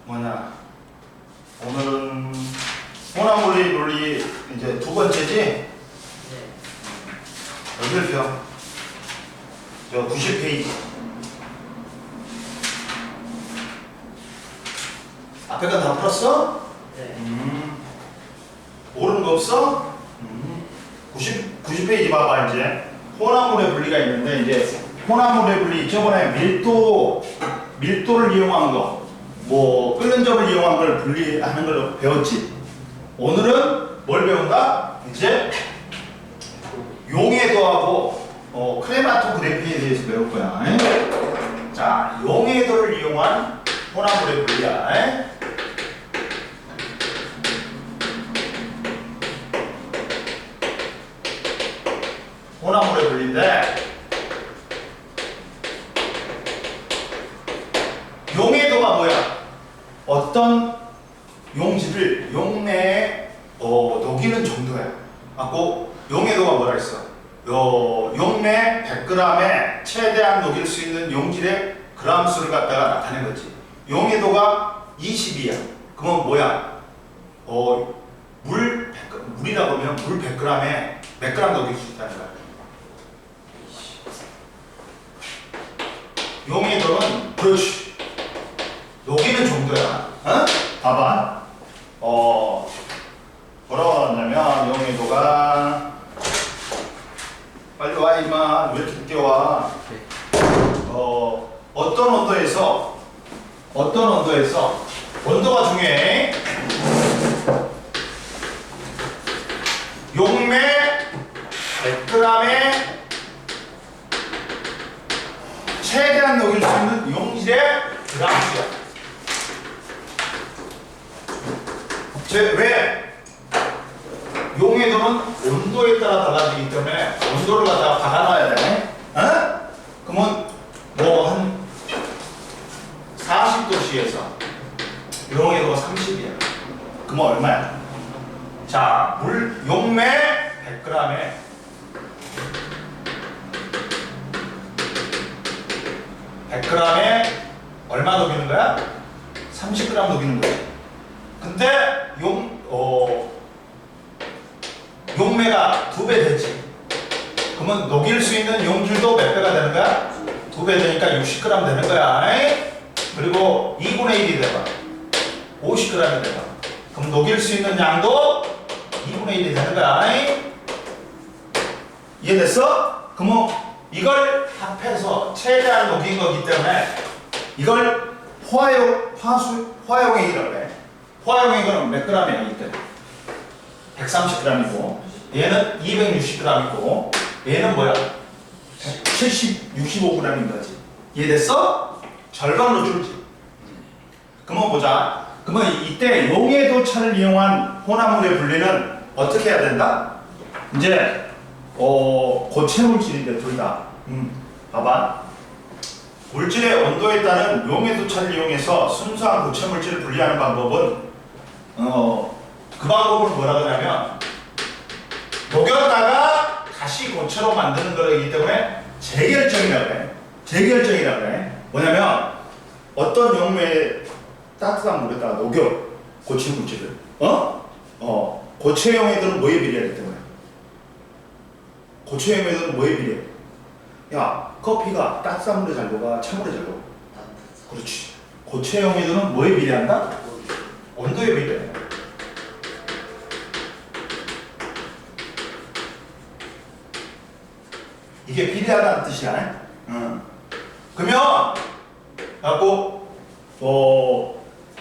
뭐냐, 오늘은 혼합물리 논리 이제 두 번째지? 네. 여덟 표. 저 90페이지. 앞에 건 다 풀었어? 네. 모르는 거 없어? 90페이지 봐봐. 이제 혼합물의 분리가 있는데, 이제 혼합물의 분리, 저번에 밀도를 이용한 거, 뭐 끓는 점을 이용한 걸 분리하는 걸 배웠지. 오늘은 뭘 배운다? 이제 용해도하고 크레마토그래피에 대해서 배울 거야. 자, 용해도를 이용한 혼합물의 분리야. 혼합물의 분리인데, 용해도가 뭐야? 어떤 용질을 용내에 녹이는 정도야. 맞고, 용해도가 뭐라 했어? 용내 100g에 최대한 녹일 수 있는 용질의 그람 수를 갖다가 나타낸 거지. 용해도가 20이야. 그러면 뭐야? 물이라고 하면 물 100g에 몇 g 녹일 수 있다는 거야. 용해도는 그렇지. 녹이는 정도야. 어? 봐봐. 뭐라고 하냐면 용해도가 빨리 와 임마. 왜 이렇게 늦게 와? 어떤 온도에서 온도가 중요해. 용매 100g에 최대한 녹일 수 있는 용질의 그람수야. 왜? 용해도는 온도에 따라 달라지기 때문에 온도를 갖다가 박아놔야 돼. 어? 그러면 뭐 한 40도씨에서 용해도가 30이야. 그러면 얼마야? 자, 용매 100g에 얼마 녹이는 거야? 30g 녹이는 거야. 근데 용매가 2배 되지. 그러면 녹일 수 있는 용질도 몇 배가 되는 거야? 2배 되니까 60g 되는 거야. 그리고 2분의 1이 돼봐. 50g이 돼봐. 그럼 녹일 수 있는 양도 2분의 1이 되는 거야. 이해됐어? 그러면 이걸 합해서 최대한 녹인 거기 때문에 이걸 화용액이라고 해. 화용액은 몇 g이야 이때? 130g이고 얘는 260g이고 얘는 뭐야? 65g인 거지. 이해됐어? 절반으로 줄지. 그러면 보자. 그러면 이때 용해도 차를 이용한 혼합물의 분리는 어떻게 해야 된다? 이제 고체 물질인데 둘 다. 봐봐. 물질의 온도에 따른 용해도 차를 이용해서 순수한 고체 물질을 분리하는 방법은 그 방법을 뭐라 그러냐면 녹였다가 다시 고체로 만드는 거이기 때문에 재결정이라고 해. 재결정이라고 해. 뭐냐면 어떤 용매에 따뜻한 물에다가 녹여 고체 물질을 고체 용해도는 뭐에 비례하기 때문에 고체 용해도는 뭐에 비례해? 야, 커피가 따뜻한 물에 잘 녹아, 찬물에 잘 녹아? 그렇지. 고체 용해도는 뭐에 비례한다? 온도에 비례해. 이게 비례하다는 뜻이야. 그러면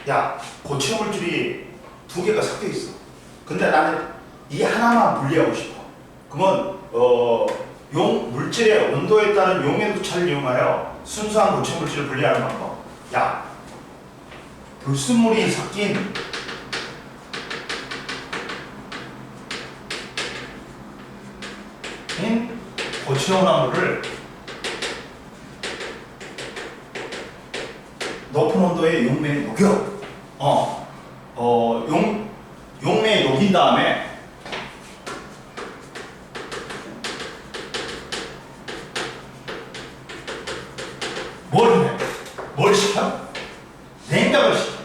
야, 고체 물질이 2개가 섞여 있어. 근데 나는 이 하나만 분리하고 싶어. 그러면 물질의 온도에 따른 용해도 차를 이용하여 순수한 고체 물질을 분리하는 방법. 야, 불순물이 섞인 고체 혼합물을 높은 온도의 용매에 녹여. 용매에 녹인 다음에 뭘 해? 뭘 시켜? 냉각을 시켜.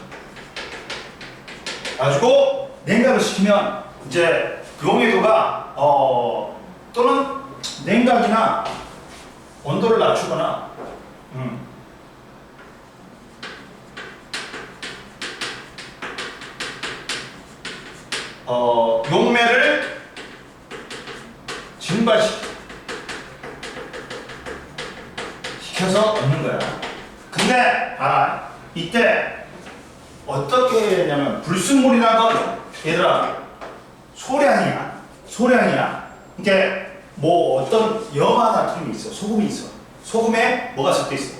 가지고 냉각을 시키면 이제 용해도가 또는 냉각이나 온도를 낮추거나 용매를 증발시켜서 얻는 거야. 근데 봐라, 이때 어떻게 했냐면 불순물이라는 건 얘들아 소량이야. 이게 뭐 어떤 염화 나트륨이 있어, 소금이 있어. 소금에 뭐가 섞여 있어?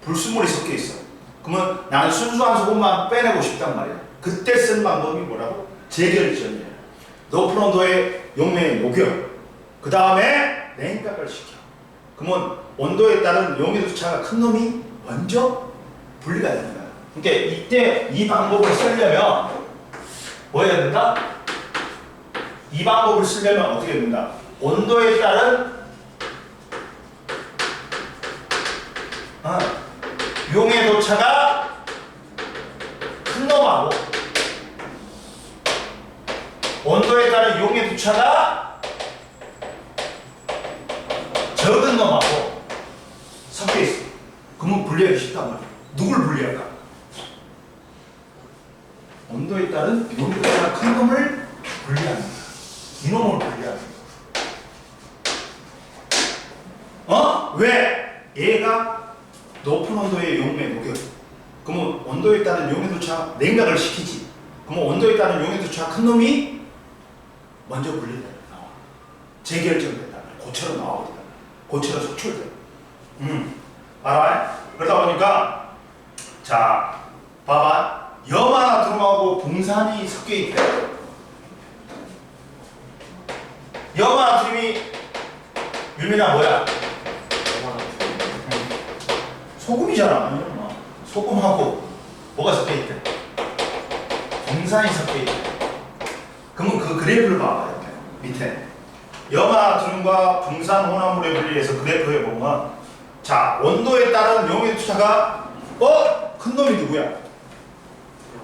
불순물이 섞여 있어. 그러면 나는 순수한 소금만 빼내고 싶단 말이야. 그때 쓴 방법이 뭐라고? 재결전이야. 높은 온도의 용매에 녹여. 그 다음에 냉각을 시켜. 그러면 온도에 따른 용해도 차가 큰 놈이 먼저 분리가 되는 거야. 그러니까 이때 이 방법을 쓰려면 뭐 해야 된다? 이 방법을 쓰려면 어떻게 된다? 온도에 따른 용해도 차가 큰 놈하고 온도에 따른 용해도 차가 적은 놈하고 섞여 있어. 그러면 분리하기 쉽단 말이야. 누굴 분리할까? 온도에 따른 용해도 차가 큰 놈을 분리하는 거야. 이놈을 분리하는 거야. 왜? 얘가 높은 온도의 용매에 녹여. 그러면 온도에 따른 용해도 차 냉각을 시키지. 그러면 온도에 따른 용해도 차 큰 놈이 먼저 분리돼 나와. 재결정된다. 고체로 나오거든. 고체로 속출돼. 알아? 그러다 보니까 자 봐봐. 염화나트륨하고 붕산이 섞여 있대. 염화나트륨이 유민아 뭐야? 소금이잖아. 소금하고 뭐가 섞여 있대? 붕산이 섞여 있대. 그러면 그 그래프를 봐봐. 이렇게 밑에 염화나트륨과 붕산 혼합물의 분리에서 그래프에 보면 자 온도에 따른 용해도 차가 큰 놈이 누구야?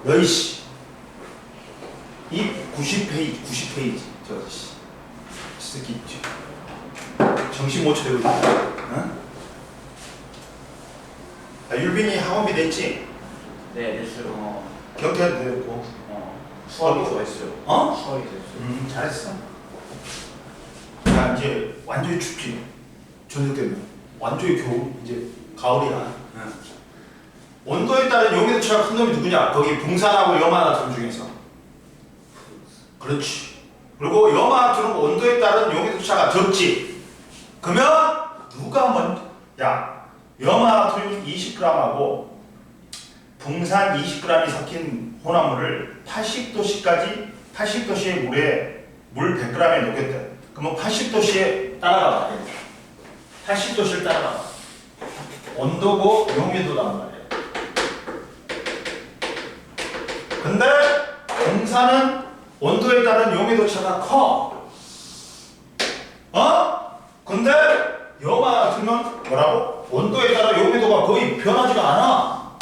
너희씨 이 90페이지 저씨 새끼 정신 못 차리고 있다. 응? 율빈이 학원비 냈지? 네, 됐어요. 경태도 됐고 수학이 좋아했어요. 수학이 됐어요. 잘했어. 야 이제 완전히 춥지. 저녁 되면 완전히 겨울 이제 가을이야. 온도에 따른 용해도 차가 큰 놈이 누구냐? 거기 붕산하고 염화나트륨 중에서. 그렇지. 그리고 염화나트륨 온도에 따른 용해도 차가 적지. 그러면 누가 먼저? 야 염화나트륨 20g하고 붕산 20g이 섞인 혼합물을 80도씨의 물에 물 100g에 녹였대. 그러면 80도씨에 따라가. 80도씨를 따라가. 온도고 용해도란 말이야. 근데 붕산은 온도에 따른 용해도 차가 커. 근데 염화나트륨은 뭐라고? 온도에 따라 용해도가 거의 변하지가 않아.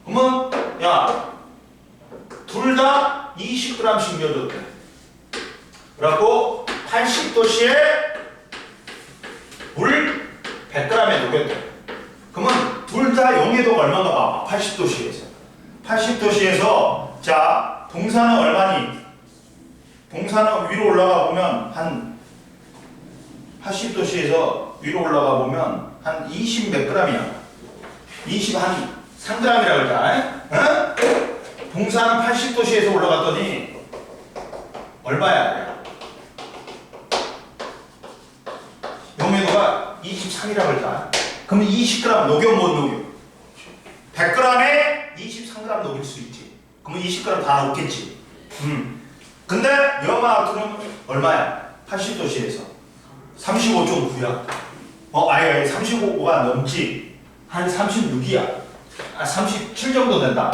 그러면 야 둘 다 20g씩 넣어줬대. 그래갖고 80도씨에 물 100g에 녹였대. 그러면 둘 다 용해도가 얼마인가 봐. 80도씨에서 자 붕산은 얼마니? 붕산은 위로 올라가 보면 한 80도씨에서 위로 올라가 보면 한 20 몇 g이야. 20 한 3g이라고 그러잖아. 붕산은 80도씨에서 올라갔더니 얼마야? 용해도가 23이라고 그러잖아. 그러면 20g 녹여 못 녹여? 100g에 23g 녹일 수 있지. 그러면 20g 다 녹겠지. 근데 염화나트륨은 얼마야? 80도씨에서 35.9야. 아예 35가 넘지. 한 36이야. 37 정도 된다.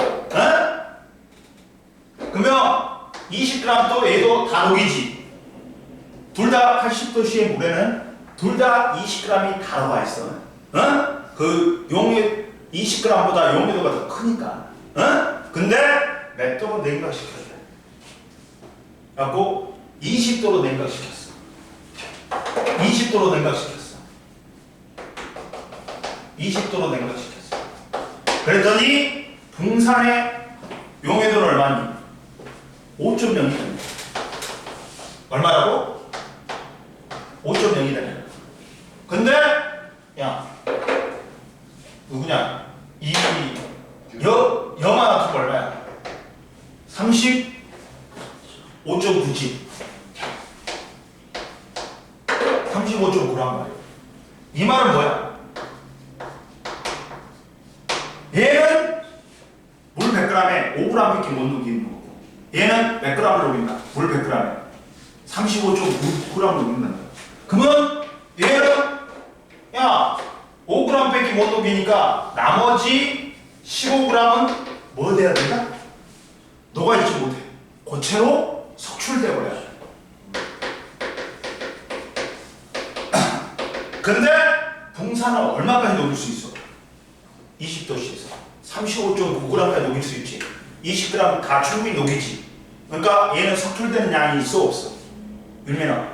그러면 20g 또 얘도 다 녹이지. 둘 다 80도씨의 물에는 둘 다 20g이 다 녹아 있어. 그 용해 20g보다 용해도가 더 크니까. 근데 몇 도로 냉각시켜야 돼? 갖고 20도로 냉각시켰어. 20도로 냉각시켰어. 20도로 냉각시켰어. 그랬더니 붕산의 용해도는 얼마니? 5.0이 됩니다. 얼마라고? 5.0이 됩니다. 근데 야 누구냐? 이 염화나트륨 얼마야? 35.9지. 35.9란 말이야. 이 말은 뭐야? 얘는 물 100g에 5g밖에 못 녹이는 거고, 얘는 몇 g을 녹인다? 물 100g에 35.9g을 녹인다. 그러면 얘는 야 5g밖에 못 녹이니까 나머지 15g은 뭐 돼야 된다? 녹아있지 못해. 고체로 석출돼 버려야 돼. 근데 붕산은 얼마까지 녹일 수 있어? 20도씨에서 35.9g까지 녹일 수 있지. 20g 다 충분히 녹이지. 그러니까 얘는 석출되는 양이 있어 없어? 윤민아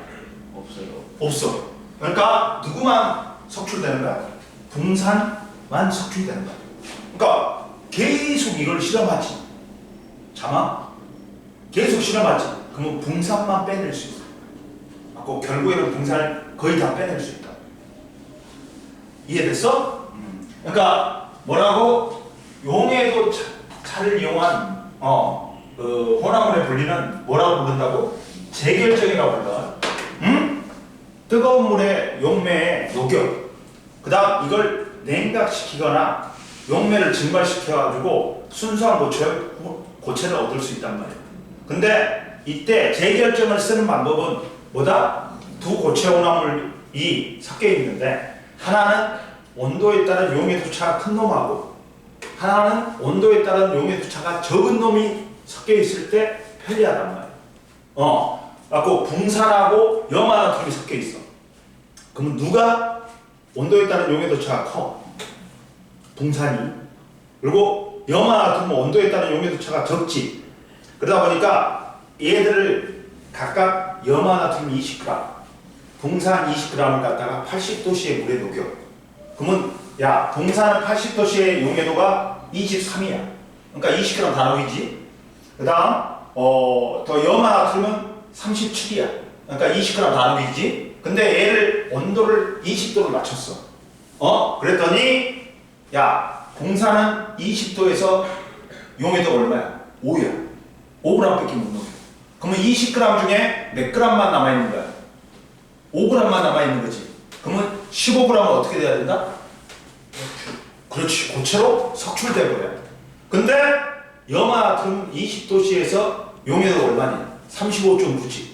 없어요. 없어. 그러니까 누구만 석출되는 거야? 붕산만 석출되는 거야. 그러니까 계속 이걸 실험하지. 잠아? 계속 실험하지. 그러면 붕산만 빼낼 수 있어. 그 결국에는 붕산을 거의 다 빼낼 수 있다. 이해됐어? 그러니까 뭐라고? 용해도 차를 이용한 그 혼합물의 분리는 뭐라고 부른다고? 재결정이라고 불러. 응? 뜨거운 물에 용매에 녹여. 그 다음 이걸 냉각시키거나 용매를 증발시켜가지고 순수한 고체를 얻을 수 있단 말이에요. 근데 이때 재결정을 쓰는 방법은 뭐다? 두 고체 혼합물이 섞여 있는데 하나는 온도에 따른 용해도 차가 큰 놈하고 하나는 온도에 따른 용해도 차가 적은 놈이 섞여 있을 때 편리하단 말이에요. 그래서 붕산하고 염화나트륨이 섞여 있어. 그러면 누가 온도에 따른 용해도 차가 커? 붕산이. 그리고 염화나트륨은 온도에 따른 용해도 차가 적지. 그러다 보니까 얘들을 각각 염화나트륨 20g, 붕산 20g을 갖다가 80도씨의 물에 녹여. 그러면 야 붕산은 80도씨의 용해도가 23이야. 그러니까 20g 다 녹이지. 그 다음 더 염화나트륨은 37이야. 그러니까 20g 다 녹이지. 근데 얘를 온도를 20도를 맞췄어. 그랬더니 야 붕산은 20도에서 용해도가 얼마야? 5야. 5g밖에 못 녹여. 그러면 20g 중에 몇 g만 남아있는 거야? 5g만 남아있는 거지. 그러면 15g은 어떻게 돼야 된다? 그렇지. 고체로 석출돼 버려야 돼. 근데 염화나트륨 20도씨에서 용해도가 얼마냐? 35.9지.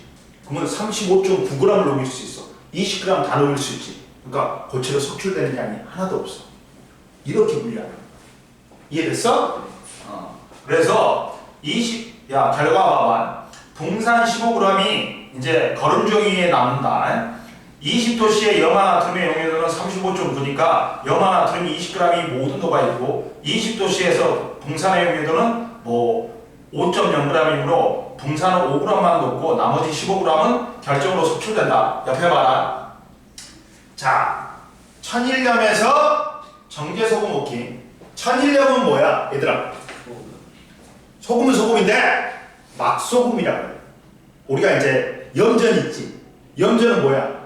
그러면 35.9g을 녹일 수 있어. 20g 다 녹일 수 있지. 그러니까 고체로 석출되는 양이 하나도 없어. 이렇게 분리하는 거야. 이해됐어? 그래서 결과 봐봐. 붕산 15g이 이제 거름종이에 남는다. 20도씨의 염화나트륨의 용해도는 35.9니까 염화나트륨 20g이 모두 녹아있고 20도씨에서 붕산의 용해도는 5.0g이므로 붕산은 5g만 녹고 나머지 15g은 결정으로 석출된다. 옆에 봐라. 자, 천일염에서 정제소금 오킴. 천일염은 뭐야 얘들아? 소금은 소금인데 막소금이라고 해요. 우리가 이제 염전 있지. 염전은 뭐야?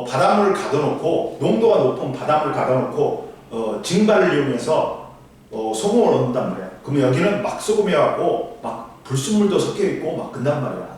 바닷물을 가둬놓고 농도가 높은 바닷물을 가둬놓고 증발을 이용해서 소금을 얻는단 말이야. 그러면 여기는 막소금이어갖고 막 불순물도 섞여 있고 막 그런단 말이야.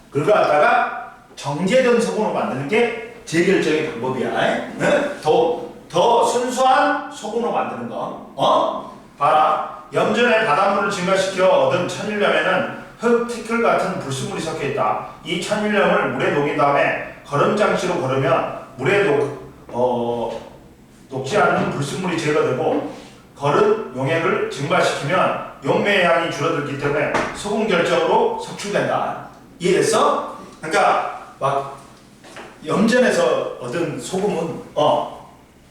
그걸 갖다가 정제된 소금을 만드는 게 재결정의 방법이야. 네? 더 순수한 소금으로 만드는 거. 봐라. 염전에 바닷물을 증가시켜 얻은 천일염에는 흙, 티끌 같은 불순물이 섞여 있다. 이 천일염을 물에 녹인 다음에 거름장치로 거르면 물에 녹지 않는 불순물이 제거되고 거른 용액을 증발시키면 용매의 양이 줄어들기 때문에 소금 결정으로 석출된다. 이해됐어? 그러니까 막 염전에서 얻은 소금은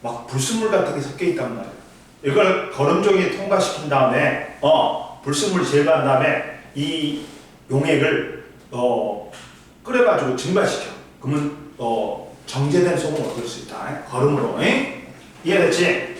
막 불순물 같은 게 섞여 있단 말이야. 이걸 거름종이 통과시킨 다음에 불순물을 제거한 다음에 이 용액을 끓여가지고 증발시켜. 그러면 정제된 소금을 얻을 수 있다. 거름으로. 이해됐지?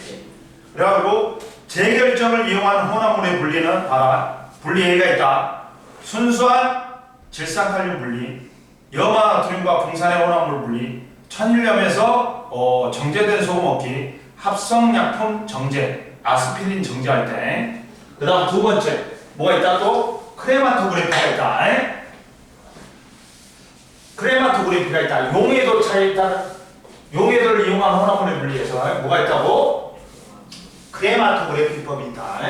그래가지고 재결정을 이용한 혼합물의 분리는 봐라. 분리해가 있다. 순수한 질산칼륨 분리, 염화 나트륨과 분산의 혼합물 분리, 천일염에서 정제된 소금 얻기, 합성약품 정제, 아스피린 정제할 때. 그 다음 두 번째 뭐가 있다? 또 크레마토그래피가 있다. 크레마토그래피가 있다. 용해도 차에 있다. 용해도를 이용한 혼합물의 분리에서 뭐가 있다고? 크레마토그래피법이 있다.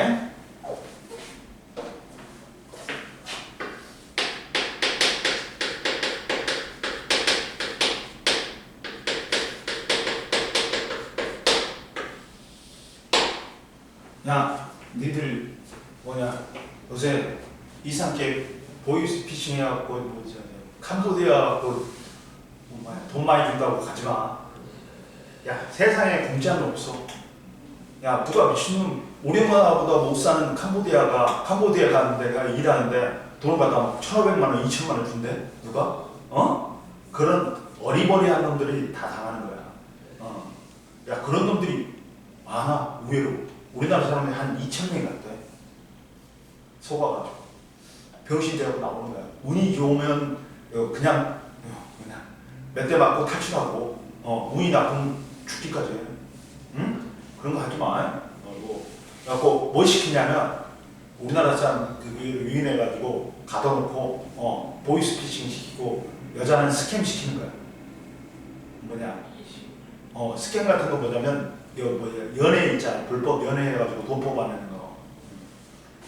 야, 니들 뭐냐 요새 이상하게 보이스피싱 해갖고 뭐지 캄보디아 갖고 돈 많이 준다고 가지마. 야, 세상에 공짜는 없어. 야, 누가 미친놈 우리나라보다 못 사는 캄보디아 가는 데가 일하는데 돈을 갖다 1,500만 원, 2,000만 원 준대? 누가? 그런 어리버리한 놈들이 다 당하는 거야. 야, 그런 놈들이 많아. 의외로 우리나라 사람이 한 2,000명이 갔대. 속아가지고 병신 되고 나오는 거야. 운이 좋으면 그냥 몇 대 맞고 탈출하고 운이 나쁘면 죽기까지 해. 응? 그런 거 하지 마. 그래갖고 뭘 시키냐면 우리나라 사람 유인해가지고 가둬놓고 보이스피싱 시키고 여자는 스캠 시키는 거야. 뭐냐 스캠 같은 거 뭐냐면 연애 있잖아. 불법 연애해가지고 돈 뽑아내는 거.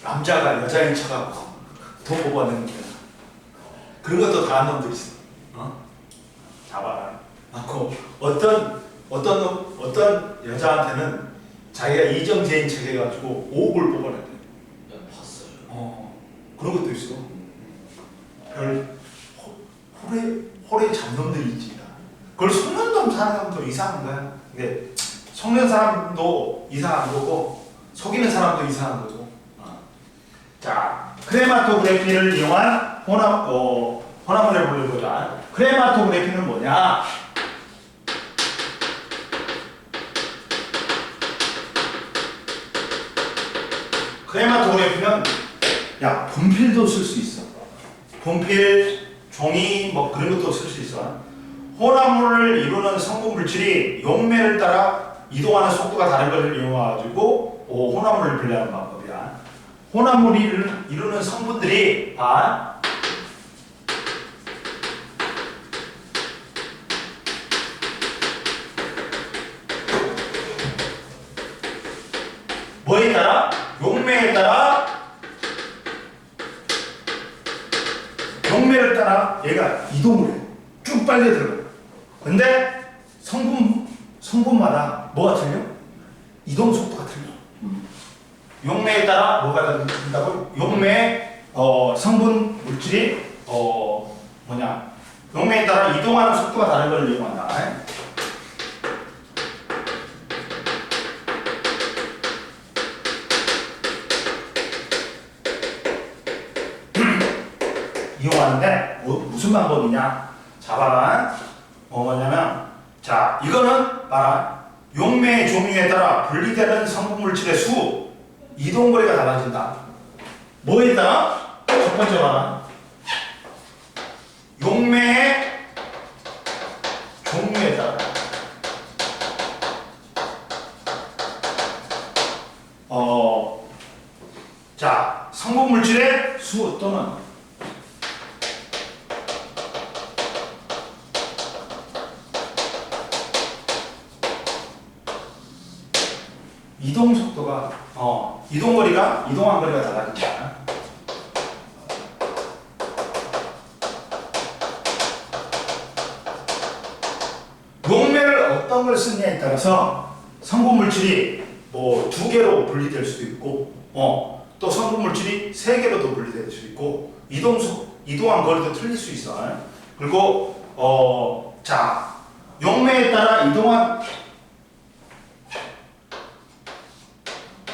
남자가 여자인 척하고 돈 뽑아내는 거야. 그런 것도 다 하는 놈들 있어. 잡아라. 어떤 여자한테는 자기가 이정재인 척 해가지고 5억을 뽑아냈대. 봤어요. 그런 것도 있어. 호래 잡놈들이 있지. 그걸 속는 놈 사는 사람도 이상한 거야. 근데 속는 사람도 이상한 거고 속이는 사람도 이상한 거죠. 자, 크레마토그래피를 이용한 혼합물을 분류보자. 크레마토그래피는 뭐냐? 크레마토그래피는 분필도 쓸 수 있어. 분필, 종이 뭐 그런 것도 쓸 수 있어. 혼합물을 이루는 성분 물질이 용매를 따라 이동하는 속도가 다른 것을 이용해가지고 혼합물을 분리하는 방법이야. 혼합물이 이루는 성분들이 뭐에 따라? 용매에 따라 용매를 따라 얘가 이동을 해. 쭉 빨려 들어가. 근데 성분마다 뭐가 틀려? 이동 속도가 틀려. 용매에 따라 뭐가 된다고? 용매 성분 물질이 용매에 따라 이동하는 속도가 다른 걸 이용한다. 이용하는데 무슨 방법이냐? 잡아라. 뭐냐면 자, 이거는 봐라. 용매의 종류에 따라 분리되는 성분 물질의 수, 이동거리가 달라진다. 뭐에 따라? 첫 번째 봐라. 용매의 종류에 따라. 자, 성분 물질의 수 또는 이동 속도가 이동한 거리가 달라진다. 용매를 어떤 걸 쓰느냐에 따라서 성분 물질이 뭐 2개로 분리될 수도 있고 또 성분 물질이 3개로도 분리될 수 있고 이동한 거리도 틀릴 수 있어. 그리고 자, 용매에 따라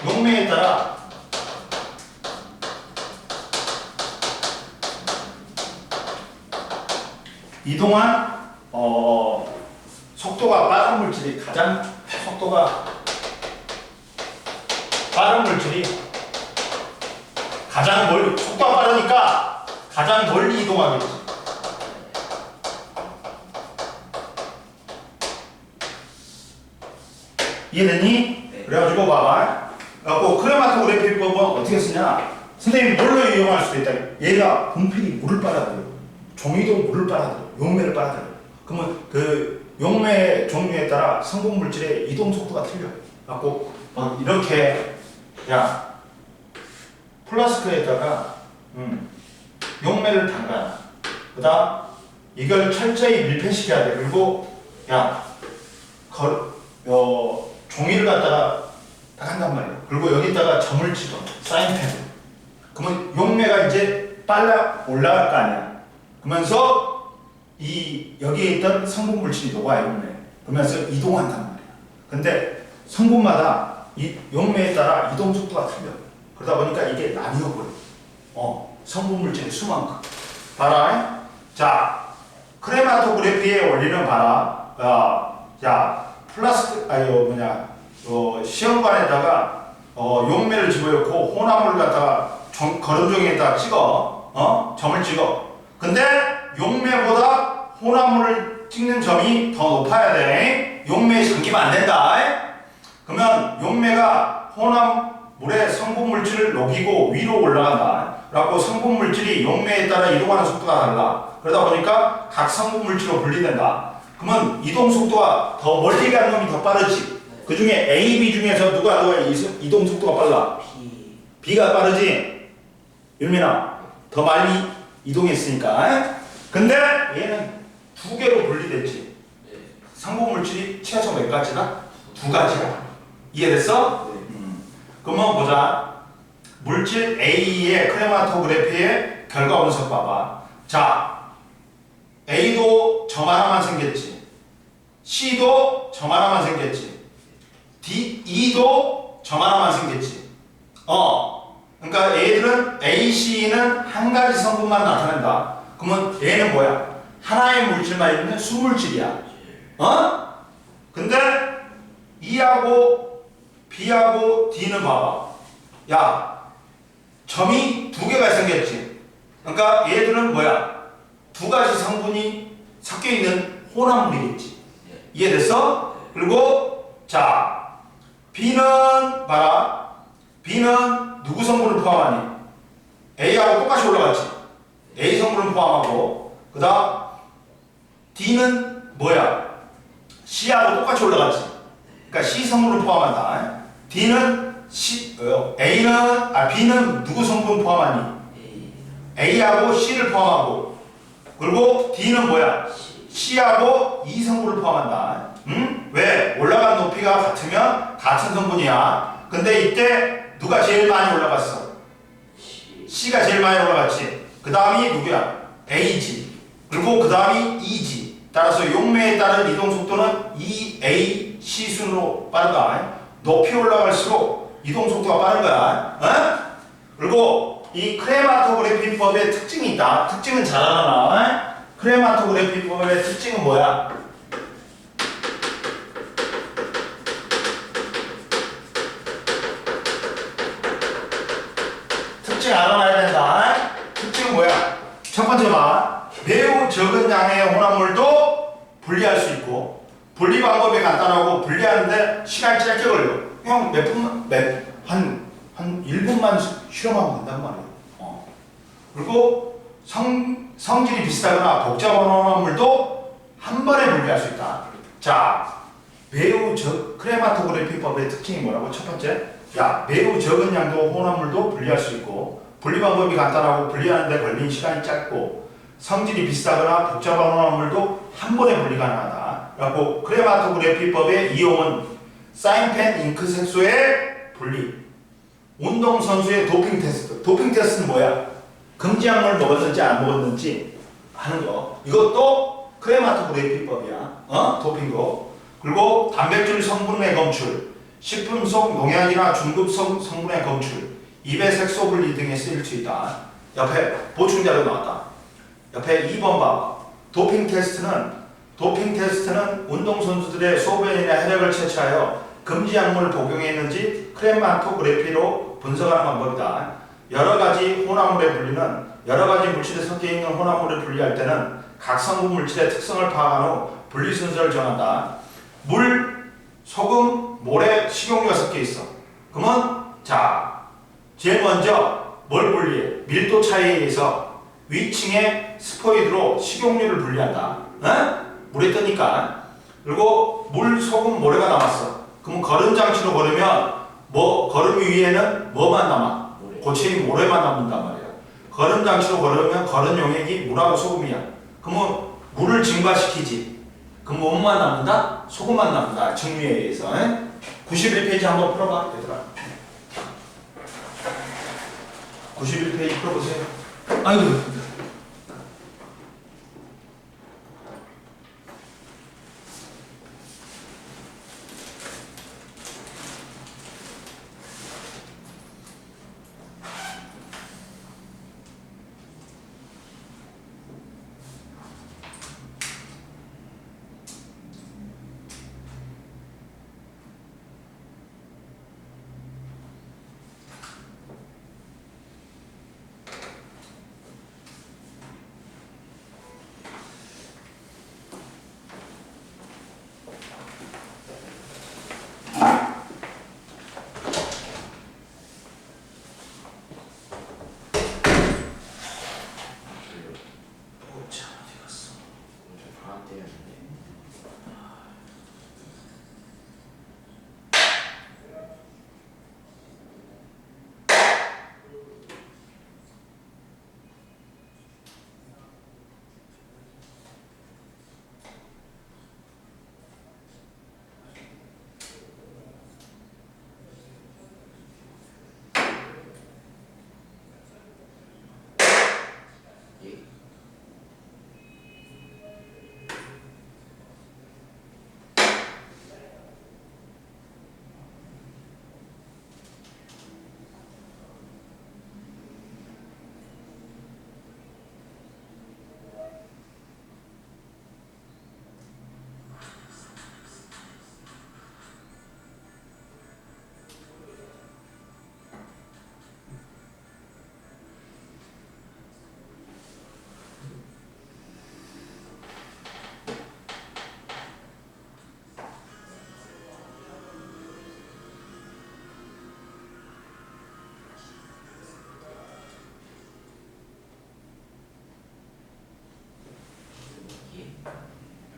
용매에 따라 이동한 속도가 빠른 물질이 가장 속도가 빠른 물질이 가장 멀리 속도가 빠르니까 가장 멀리 이동하겠지. 이해되니? 네. 그래가지고 봐봐. 그래갖고 크레마토그래피법은 어떻게 쓰냐? 선생님 뭘로 이용할 수도 있다. 얘가 분필이 물을 빨아들여. 종이도 물을 빨아들여. 용매를 빨아들여. 그러면 그 용매 종류에 따라 성분 물질의 이동 속도가 틀려. 그래갖고 이렇게 야 플라스크에다가 용매를 담가. 그다음 이걸 철저히 밀폐시켜야 돼. 그리고 야 종이를 갖다가 딱 한단 말이야. 그리고 여기다가 점을 찍어. 사인펜. 그러면 용매가 이제 빨라 올라갈 거 아니야. 그러면서 이 여기에 있던 성분 물질이 녹아 용매. 그러면서 이동한단 말이야. 근데 성분마다 이 용매에 따라 이동 속도가 틀려. 그러다 보니까 이게 나뉘어버려. 성분 물질의 수만큼. 봐라. 자, 크레마토그래피의 원리는 봐라. 자, 플라스틱 시험관에다가 용매를 집어넣고 혼합물을 갖다가 거름종이에다가 찍어. 점을 찍어. 근데 용매보다 혼합물을 찍는 점이 더 높아야 돼. 용매에 잠기면 안 된다. 그러면 용매가 혼합물의 성분 물질을 녹이고 위로 올라간다. 그래갖고 성분 물질이 용매에 따라 이동하는 속도가 달라. 그러다 보니까 각 성분 물질로 분리된다. 그러면 이동 속도가 더 멀리 가는 놈이 더 빠르지. 그 중에 A, B 중에서 누가 이동 속도가 빨라? B. B가 빠르지. 윤민아, 더 많이 이동했으니까. 근데 얘는 두 개로 분리됐지. 네. 성분 물질이 최소 몇 가지다? 두 가지다. 이해됐어? 네. 그러면 보자. 물질 A의 크레마토그래피의 결과 분석 봐봐. 자, A도 점 하나만 생겼지. C도 점 하나만 생겼지. E도 점 하나만 생겼지. 그러니까 얘들은 A, C는 한 가지 성분만 나타낸다. 그러면 얘는 뭐야? 하나의 물질만 있는 수물질이야. 근데 E하고 B하고 D는 봐봐. 야, 점이 두 개가 생겼지. 그러니까 얘들은 뭐야? 두 가지 성분이 섞여 있는 혼합물이겠지. 이해됐어? 그리고 자, B는 봐라. B는 누구 성분을 포함하니? A하고 똑같이 올라갔지. A 성분을 포함하고, 그 다음 D는 뭐야? C하고 똑같이 올라갔지. 그러니까 C 성분을 포함한다. B는 누구 성분 포함하니? A하고 C를 포함하고, 그리고 D는 뭐야? C하고 E 성분을 포함한다. 왜? 올라간 높이가 같으면 같은 성분이야. 근데 이때 누가 제일 많이 올라갔어? C가 제일 많이 올라갔지. 그 다음이 누구야? A지. 그리고 그 다음이 E지. 따라서 용매에 따른 이동 속도는 E, A, C 순으로 빠르다. 높이 올라갈수록 이동 속도가 빠른 거야. 그리고 이 크레마토그래피법의 특징이 있다. 특징은 잘 알아놔. 크레마토그래피법의 특징은 뭐야? 특징 알아놔야 된다. 특징은 뭐야? 첫 번째 봐. 매우 적은 양의 혼합물도 분리할 수 있고, 분리 방법이 간단하고 분리하는데 시간이 짧게 걸려. 그냥 한 1분만 실험하면 된단 말이야. 그리고 성질이 비슷하거나 복잡한 혼합물도 한 번에 분리할 수 있다. 자, 크레마토그래피법의 특징이 뭐라고? 첫 번째, 매우 적은 양도 혼합물도 분리할 수 있고, 분리 방법이 간단하고 분리하는데 걸린 시간이 짧고, 성질이 비슷하거나 복잡한 혼합물도 한 번에 분리 가능하다. 그래갖고 크레마토그래피법의 이용은 사인펜 잉크 색소의 분리, 운동선수의 도핑 테스트. 도핑 테스트는 뭐야? 금지약물 먹었는지 안 먹었는지 하는 거. 이것도 크레마토그래피법이야. 도핑도. 그리고 단백질 성분의 검출, 식품 속 농약이나 중급성 성분의 검출, 입의 색소 분리 등에 쓰일 수 있다. 옆에 보충자료 나왔다. 옆에 2번 봐봐. 도핑 테스트는 운동선수들의 소변이나 혈액을 채취하여 금지 약물을 복용했는지 크레마토그래피로 분석하는 방법이다. 여러 가지 혼합물에 분리는 여러 가지 물질이 섞여 있는 혼합물을 분리할 때는 각 성분 물질의 특성을 파악한 후 분리 순서를 정한다. 물, 소금, 모래, 식용유가 섞여 있어. 그러면 자, 제일 먼저 뭘 분리해? 밀도 차이에 의해서 위층의 스포이드로 식용유를 분리한다. 물에 뜨니까. 그리고 물, 소금, 모래가 남았어. 그럼 거름 장치로 거르면 거름 위에는 뭐만 남아? 고체인 모래만 남는단 말이야. 거름 장치로 거르면 거름 용액이 물하고 소금이야. 그러면 물을 증발시키지. 그럼 뭐만 남는다? 소금만 남는다. 증류에 의해서. 91페이지 한번 풀어봐, 얘들아. 91페이지 풀어보세요. 아이고.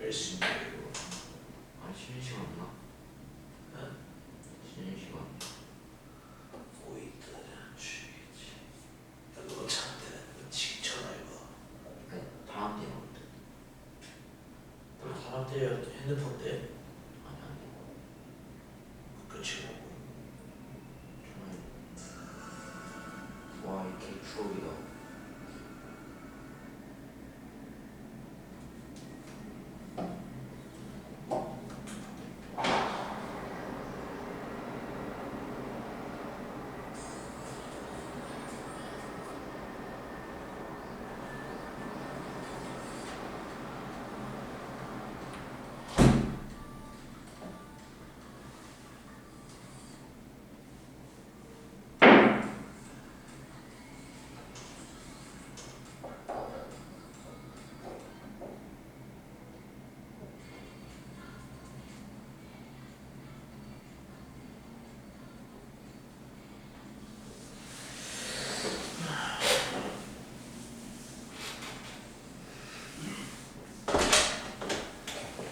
열심히 배우고. 쉬는 시간 없나? 쉬는 시간. 오이들은 쉬겠지. 너 참때는 지쳐나 이거. 아니, 다음 때는 어때? 너 사람 때야 핸드폰 때. 아니. 그치 뭐. 정말. 와, 이렇게 추억이다.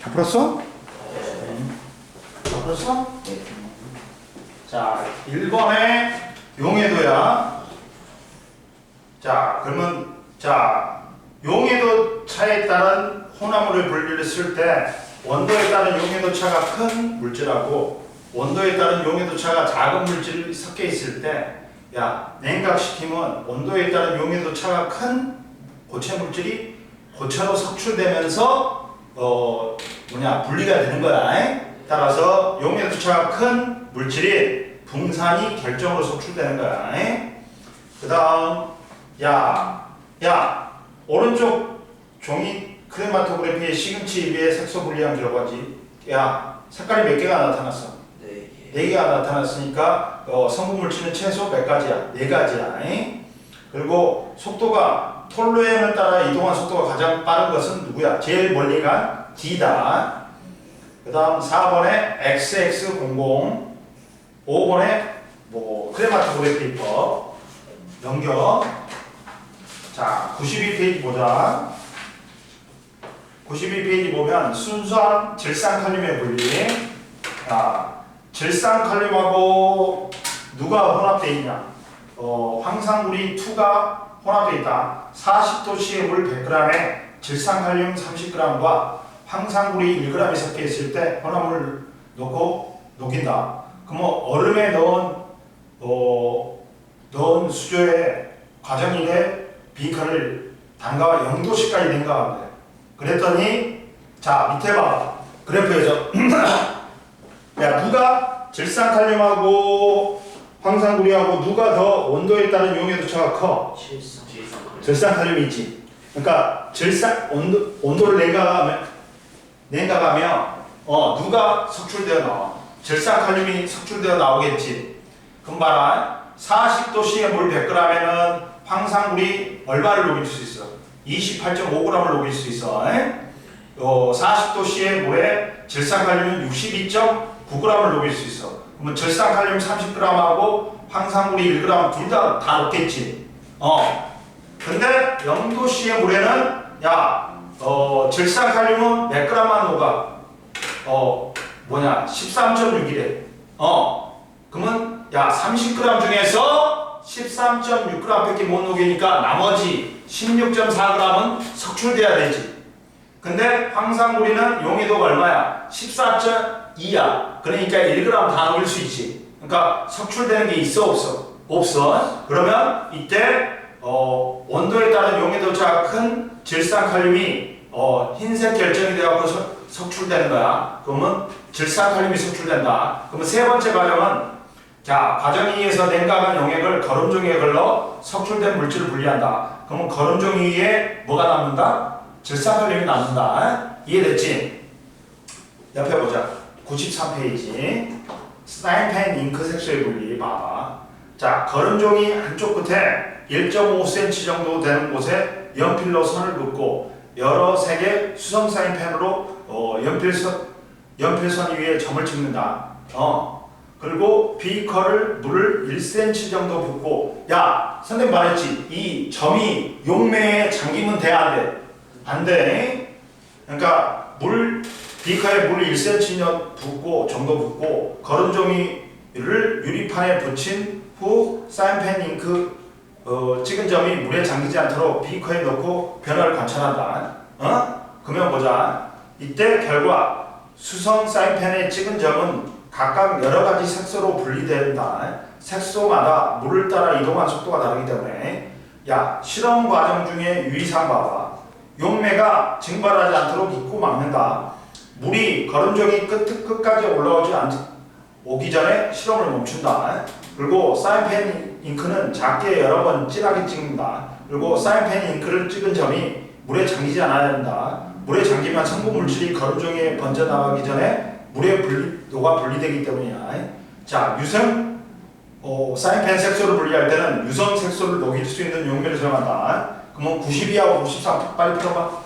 다 풀었어? 다 풀었어? 네. 자, 1번의 용해도야. 자, 그러면 용해도 차에 따른 혼합물의 분리를 쓸 때 원도에 따른 용해도 차가 큰 물질하고 원도에 따른 용해도 차가 작은 물질이 섞여 있을 때 냉각시키면 온도에 따른 용해도 차가 큰 고체 물질이 고체로 석출되면서 분리가 되는 거야. 따라서 용해도 차가 큰 물질이 붕산이 결정으로 속출되는 거야. 그 다음 오른쪽 종이 크레마토그래피의 시금치 위에 색소 분리함수라고 하지. 야, 색깔이 몇 개가 나타났어? 네. 네 개가 나타났으니까 성분 물질은 최소 몇 가지야? 네 가지야. 그리고 속도가 톨루엔을 따라 이동한 속도가 가장 빠른 것은 누구야? 제일 멀리 간 D다. 그 다음 4번에 XX00, 5번에 크레마토그래피법 넘겨. 자, 92페이지 보자. 92페이지 보면 순수한 질산칼륨의 분리. 질산칼륨하고 누가 혼합되어 있냐? 황산물이 2가 혼합되어 있다. 40도 C의 물 100g에 질산칼륨 30g과 황산물이 1g이 섞여 있을 때 혼합물 넣고 녹인다. 그러면 얼음에 넣은 수조에 과정일에 비커를 단가가 0도씨까지 냉각하면 돼. 그랬더니 자 밑에 봐. 그래프에서 야 누가 질산칼륨하고 황산구리하고 누가 더 온도에 따른 용해도차가 커? 질산칼륨이 있지. 그러니까 온도를 냉각하면 누가 석출되어 나와? 질산칼륨이 석출되어 나오겠지. 그럼 봐라. 40도 C의 물 100g에는 황산구리 얼마를 녹일 수 있어? 28.5g을 녹일 수 있어. 40도 C의 물에 질산칼륨은 62.9g을 녹일 수 있어. 그러면 질산칼륨 30g하고 황산구리 1g 둘 다 녹겠지. 근데 0도 C의 물에는 질산칼륨은 몇 g만 녹아? 13.6이래. 그러면 30g 중에서 13.6g밖에 못 녹이니까 나머지 16.4g은 석출돼야 되지. 근데 황산구리는 용해도가 얼마야? 14.2야. 그러니까 1g 다 녹일 수 있지. 그러니까 석출되는 게 있어 없어? 없어. 그러면 이때 온도에 따른 용해도차가 큰 질산칼륨이 흰색 결정이 되어서 석출되는 거야. 그러면 질산칼륨이 석출된다. 그러면 세 번째 과정은 과정위에서 냉각한 용액을 거름종이에 걸러 석출된 물질을 분리한다. 그러면 거름종이 위에 뭐가 남는다? 질산칼륨이 남는다. 이해됐지? 옆에 보자. 93페이지. 사인펜 잉크 색소의 분리 봐봐. 거름종이 한쪽 끝에 1.5cm 정도 되는 곳에 연필로 선을 긋고 여러 색의 수성 사인펜으로 연필선 위에 점을 찍는다. 그리고 비커를 물을 1cm 정도 붓고 선생님 말했지. 이 점이 용매에 잠기면 돼 안 돼? 안 돼. 그러니까 비커에 물 1cm 정도 붓고 거름종이를 유리판에 붙인 후 사인펜 잉크 찍은 점이 물에 잠기지 않도록 비커에 넣고 변화를 관찰한다. 그러면 보자. 이때 결과 수성 사인펜에 찍은 점은 각각 여러 가지 색소로 분리된다. 색소마다 물을 따라 이동한 속도가 다르기 때문에 실험 과정 중에 유의사항 봐봐. 용매가 증발하지 않도록 입고 막는다. 물이 거름종이 끝까지 오기 전에 실험을 멈춘다. 그리고 사인펜 잉크는 작게 여러 번 진하게 찍는다. 그리고 사인펜 잉크를 찍은 점이 물에 잠기지 않아야 한다. 물에 잠기면 성분 물질이 거름종이에 번져 나가기 전에 물에 녹아 분리되기 때문이야. 유성 사인펜 색소를 분리할 때는 유성 색소를 녹일 수 있는 용매를 사용한다. 그러면 92하고 93 빨리 풀어봐.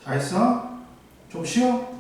다 했어? 좀 쉬어?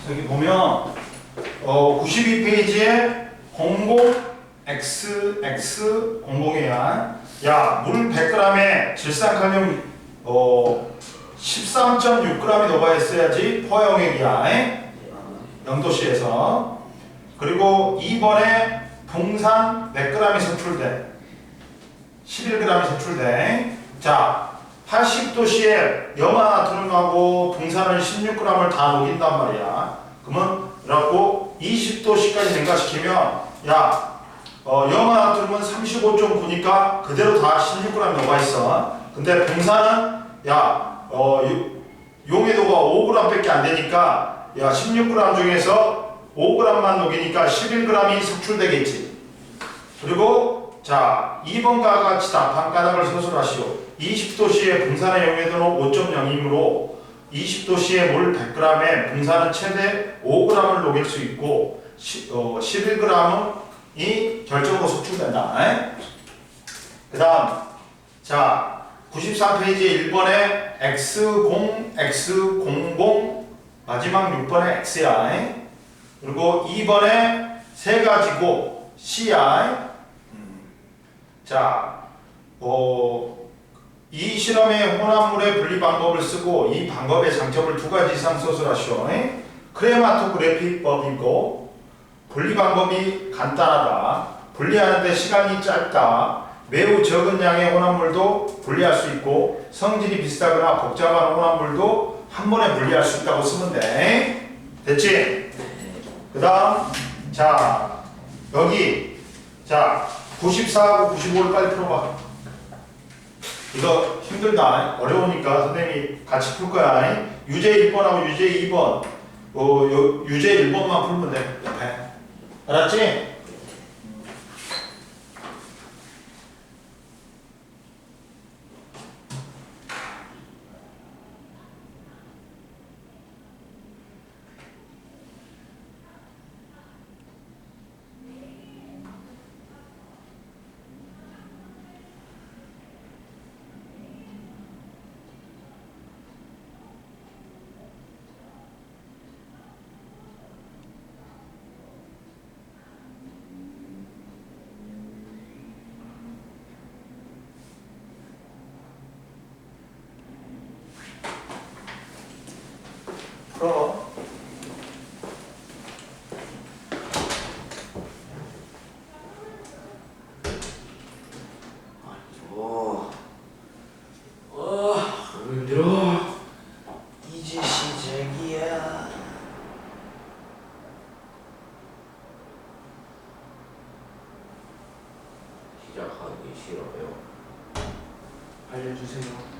여기 보면 92페이지에 00XX00이야. 야, 물 100g에 질산칼륨 13.6g이 녹아 있어야지 포용액이야. 영도시에서. 그리고 2번에 붕산 몇 g이 선출돼? 11g이 선출돼. 자, 80도씨에 염화나트륨하고 붕산을 16g을 다 녹인단 말이야. 그러면 그래갖고 20도씨까지 냉각시키면 야, 염화나트륨은 35.9니까 그대로 다 16g 녹아있어. 근데 붕산은 야, 용해도가 5g 밖에 안 되니까 야, 16g 중에서 5g만 녹이니까 11g이 석출되겠지. 그리고 자 2번과 같이 반가닥을 서술하시오. 20도씨의 분산의 용해도는 5.0이므로 20도씨의 몰 100g에 분산은 최대 5g을 녹일 수 있고 11g이 결정으로 석출된다. 그 다음 자 93페이지 1번에 X0, X00 마지막 6번에 X야. 그리고 2번에 세 가지고 CI. 자, 이 실험의 혼합물의 분리 방법을 쓰고 이 방법의 장점을 두 가지 이상 서술하시오. 크레마토그래피법이고 분리 방법이 간단하다. 분리하는데 시간이 짧다. 매우 적은 양의 혼합물도 분리할 수 있고 성질이 비슷하거나 복잡한 혼합물도 한 번에 분리할 수 있다고 쓰면 돼. 됐지? 그 다음 자 여기 자 94하고 95를 빨리 풀어봐. 이거 힘들다. 어려우니까 선생님이 같이 풀 거야. 유제 1번하고 유제 2번 유제 1번만 풀면 돼. 옆에. 알았지? 풀어. 아이고. 너무 힘들어. 이제 시작이야. 시작하기 싫어요. 알려주세요.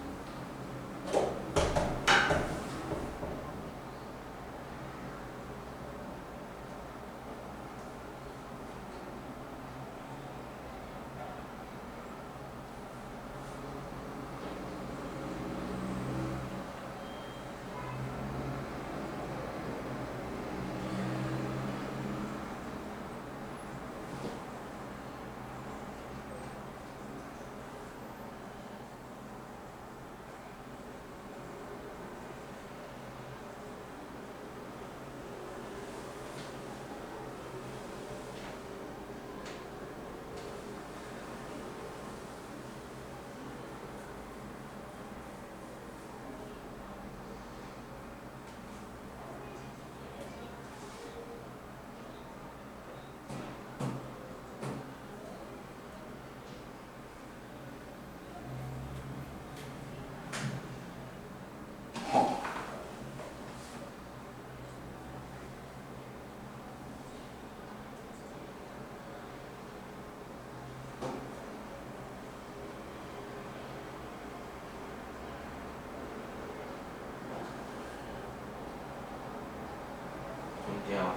야,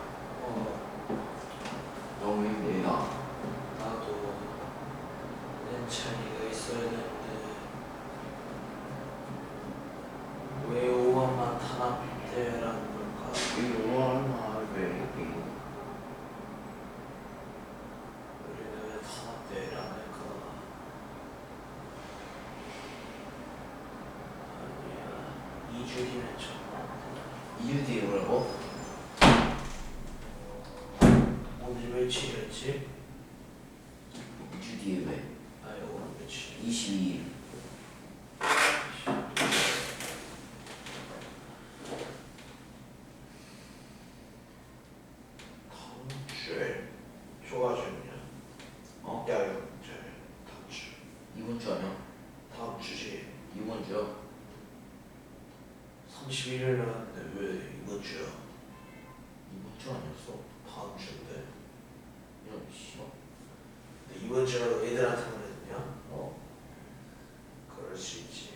너무 힘들다. 나도 내 차이가 있어야 되는데 왜 5원만 탄압되라는 걸까? 이거 얼마 왜 우리는 왜 탄압되라는 걸까? 아니야, 2주 뒤면 정말 2주 뒤에 뭐라고? 오늘 며칠이었지? 2주 뒤에 왜? 아니 오늘 며칠? 22일. 다음 주에 좋아지냐? 어? 야영제 다음 주. 이번 주 아니야? 다음 주지. 이번 주야? 31일 나갔는데 왜 이번 주야? 이번 주 아니었어? 다음 주인데. 이런 씨발. 근데 이번 주라고 애들한테 말했냐? 어. 그럴 수 있지.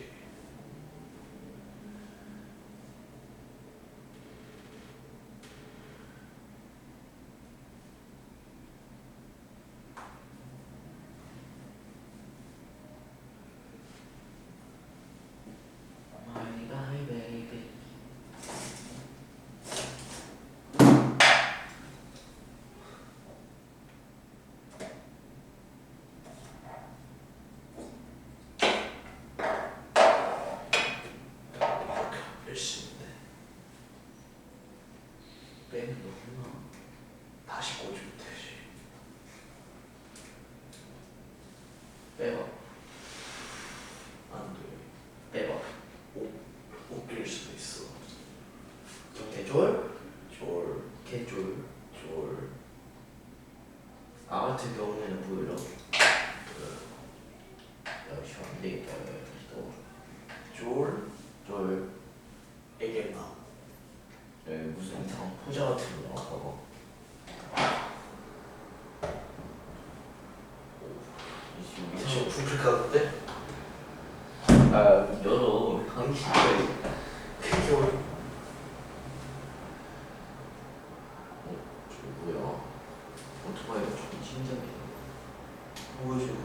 다시 꽂으면 되지. 빼봐. 안 돼. 빼봐. 웃길 수도 있어. 개쫄? 졸. 개쫄. 졸. 아 같은 경우에는 보일러. 역시 안 되겠다. 또 졸. 쫄. 애견나. 무슨 이상한 포자 같은 거 나와서. 지금 불필 가는데? 아 열어. 당신들. 졸. 저 뭐야? 오토바이가 조금 신기하네. 뭐야 저거?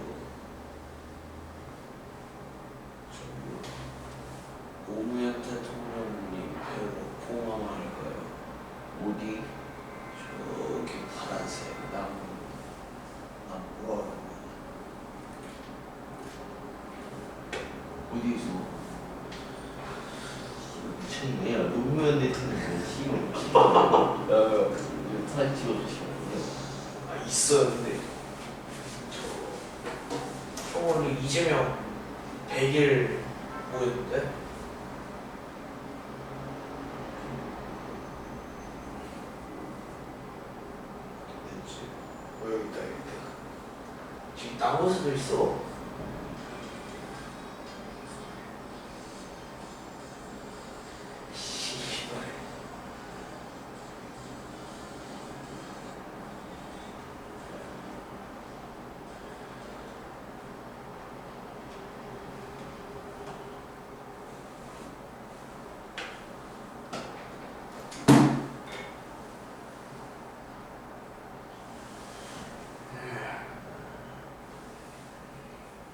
노무현 대통령님 배우는 공항할까요? 어디? 저기 파란색 나무 뭐라 그러는 어디에서? 미쳤네. 야 노무현 대통령 힘을. 야 사진 찍어주시면. 아 있어요 근데 저 오늘 이재명 100일 모였는데 됐지. 여기 있다 여기 있다. 지금 나머지도 있어. 씨발.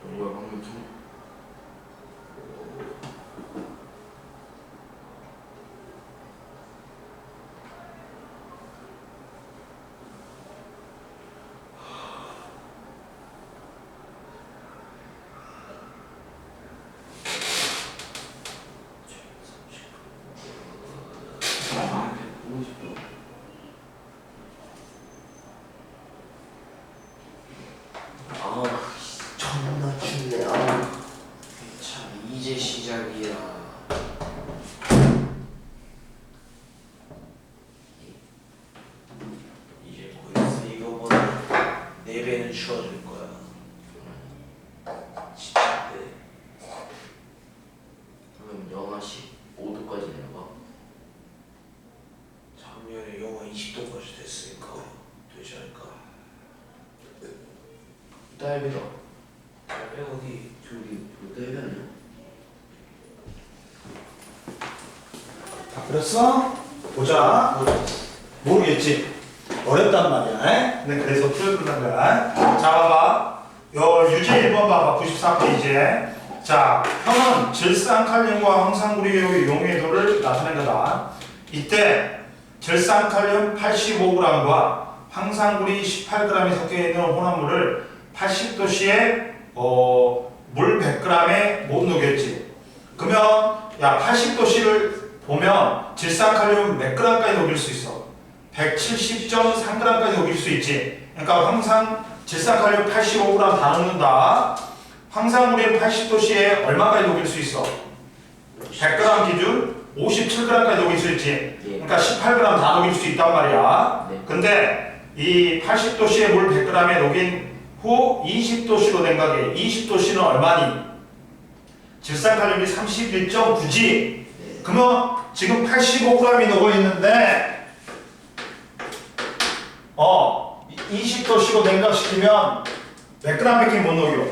뭐야 방금 좀. 보고 싶어. 아 존나 춥네. 아. 참 이제 시작이야. 이제 거기서 이거보다 4배는 추워질 거야. 진짜인데. 그럼 영하 15도까지 내려가. 작년에 영하 20도까지 됐으니까 되지 않을까. 딸배다. 왜 어디? 저기 딸배 아니야? 다 그렸어? 보자. 모르겠지. 어렵단 말이야. 에? 근데 그래서 풀어준다는 거야. 자, 봐봐. 요 유제 1번 봐봐. 94페이지에. 자, 형은 질산칼륨과 황산구리의 용해도를 나타낸 거다. 이때 질산칼륨 85g과 황산구리 18g이 섞여 있는 혼합물을 80도씨에 물 100g에 못 녹였지. 그러면 야 80도씨를 보면 질산칼륨 몇 g까지 녹일 수 있어? 170.3g까지 녹일 수 있지. 그러니까 질산칼륨 85g 다 넣는다. 황산구리는 80도씨에 얼마까지 녹일 수 있어? 100g 기준 57g까지 녹일 수 있지. 그러니까 18g 다 녹일 수 있단 말이야. 네. 근데 이 80도씨의 물 100g에 녹인 후 20도씨로 된 가게. 20도씨는 얼마니? 질산칼륨이 31.9지. 네. 그러면 지금 85g이 녹아 있는데 20도씨로 냉각시키면 몇 g밖에 못 녹여?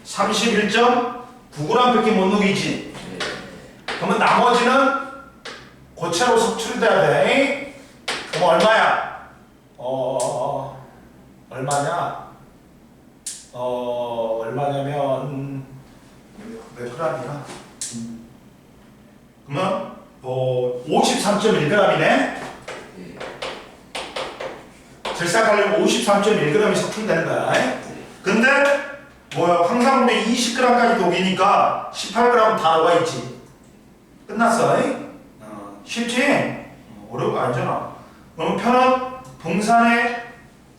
31.9g밖에 못 녹이지. 네. 그러면 나머지는 고체로 섭출돼야 돼. 그럼 얼마야? 얼마냐? 얼마냐면 몇 g이야? 그러면 53.1g이네. 네. 질산칼륨 53.1g이 섭출되는 거야. 근데 뭐야 황산물이 20g까지 녹이니까 18g 다 녹아 있지. 끝났어. 쉽지? 어려운 거 아니잖아. 그럼 편은 붕산의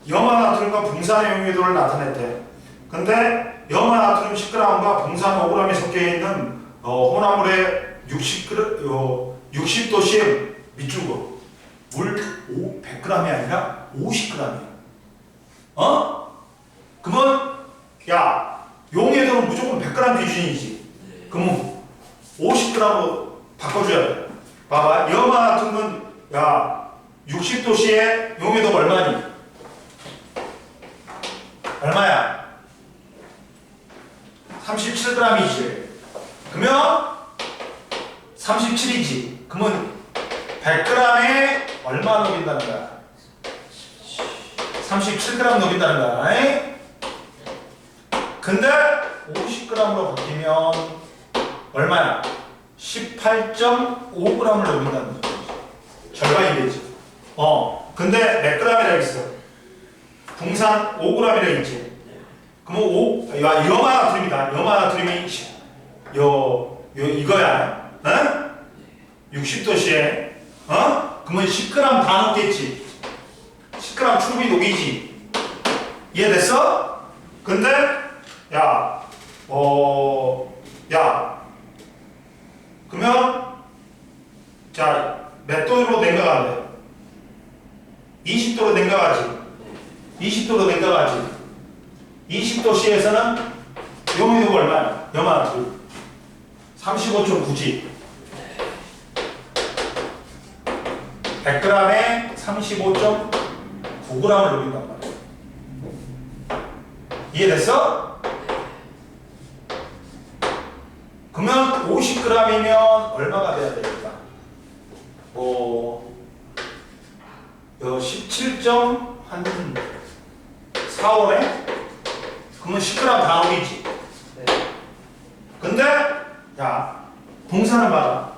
염화나트륨과 붕산의 용해도를 나타냈대. 근데 염화나트륨 10g과 붕산 5g이 섞여 있는 혼합물의 60도씨의 밑줄고 물 100g이 아니라 50g이야. 그러면 야 용해도는 무조건 100g 기준이지. 그러면 50g으로 바꿔줘야 돼. 봐봐, 염화나트륨은 야 60도씨의 용해도가 얼마니? 얼마야? 37g이지. 그러면 37이지. 그러면 100g에 얼마 녹인다는 거야? 37g 녹인다는 거야. 근데 50g으로 바뀌면 얼마야? 18.5g을 녹인다는 거지. 절반이 되지. 근데 몇 g이라 했어? 붕산 5g이라 했지. 그럼 염화나트륨이다. 염화나트륨이 이거야. 60도씨에 그러면 10g 다 녹겠지. 10g 충분히 녹이지. 이해됐어? 근데 그러면 자 몇 도로 냉각하래? 20도로 냉각하지. 20도로 냉각하지. 20도씨에서는 용해도가 얼마야? 염화나트륨 35.9지. 100g에 35.9g을 녹인단 말이야. 이해됐어? 그러면 50g이면 얼마가 돼야 되겠다? 17.4원에? 그러면 10g 다 녹이지. 근데 야 붕산은 봐라.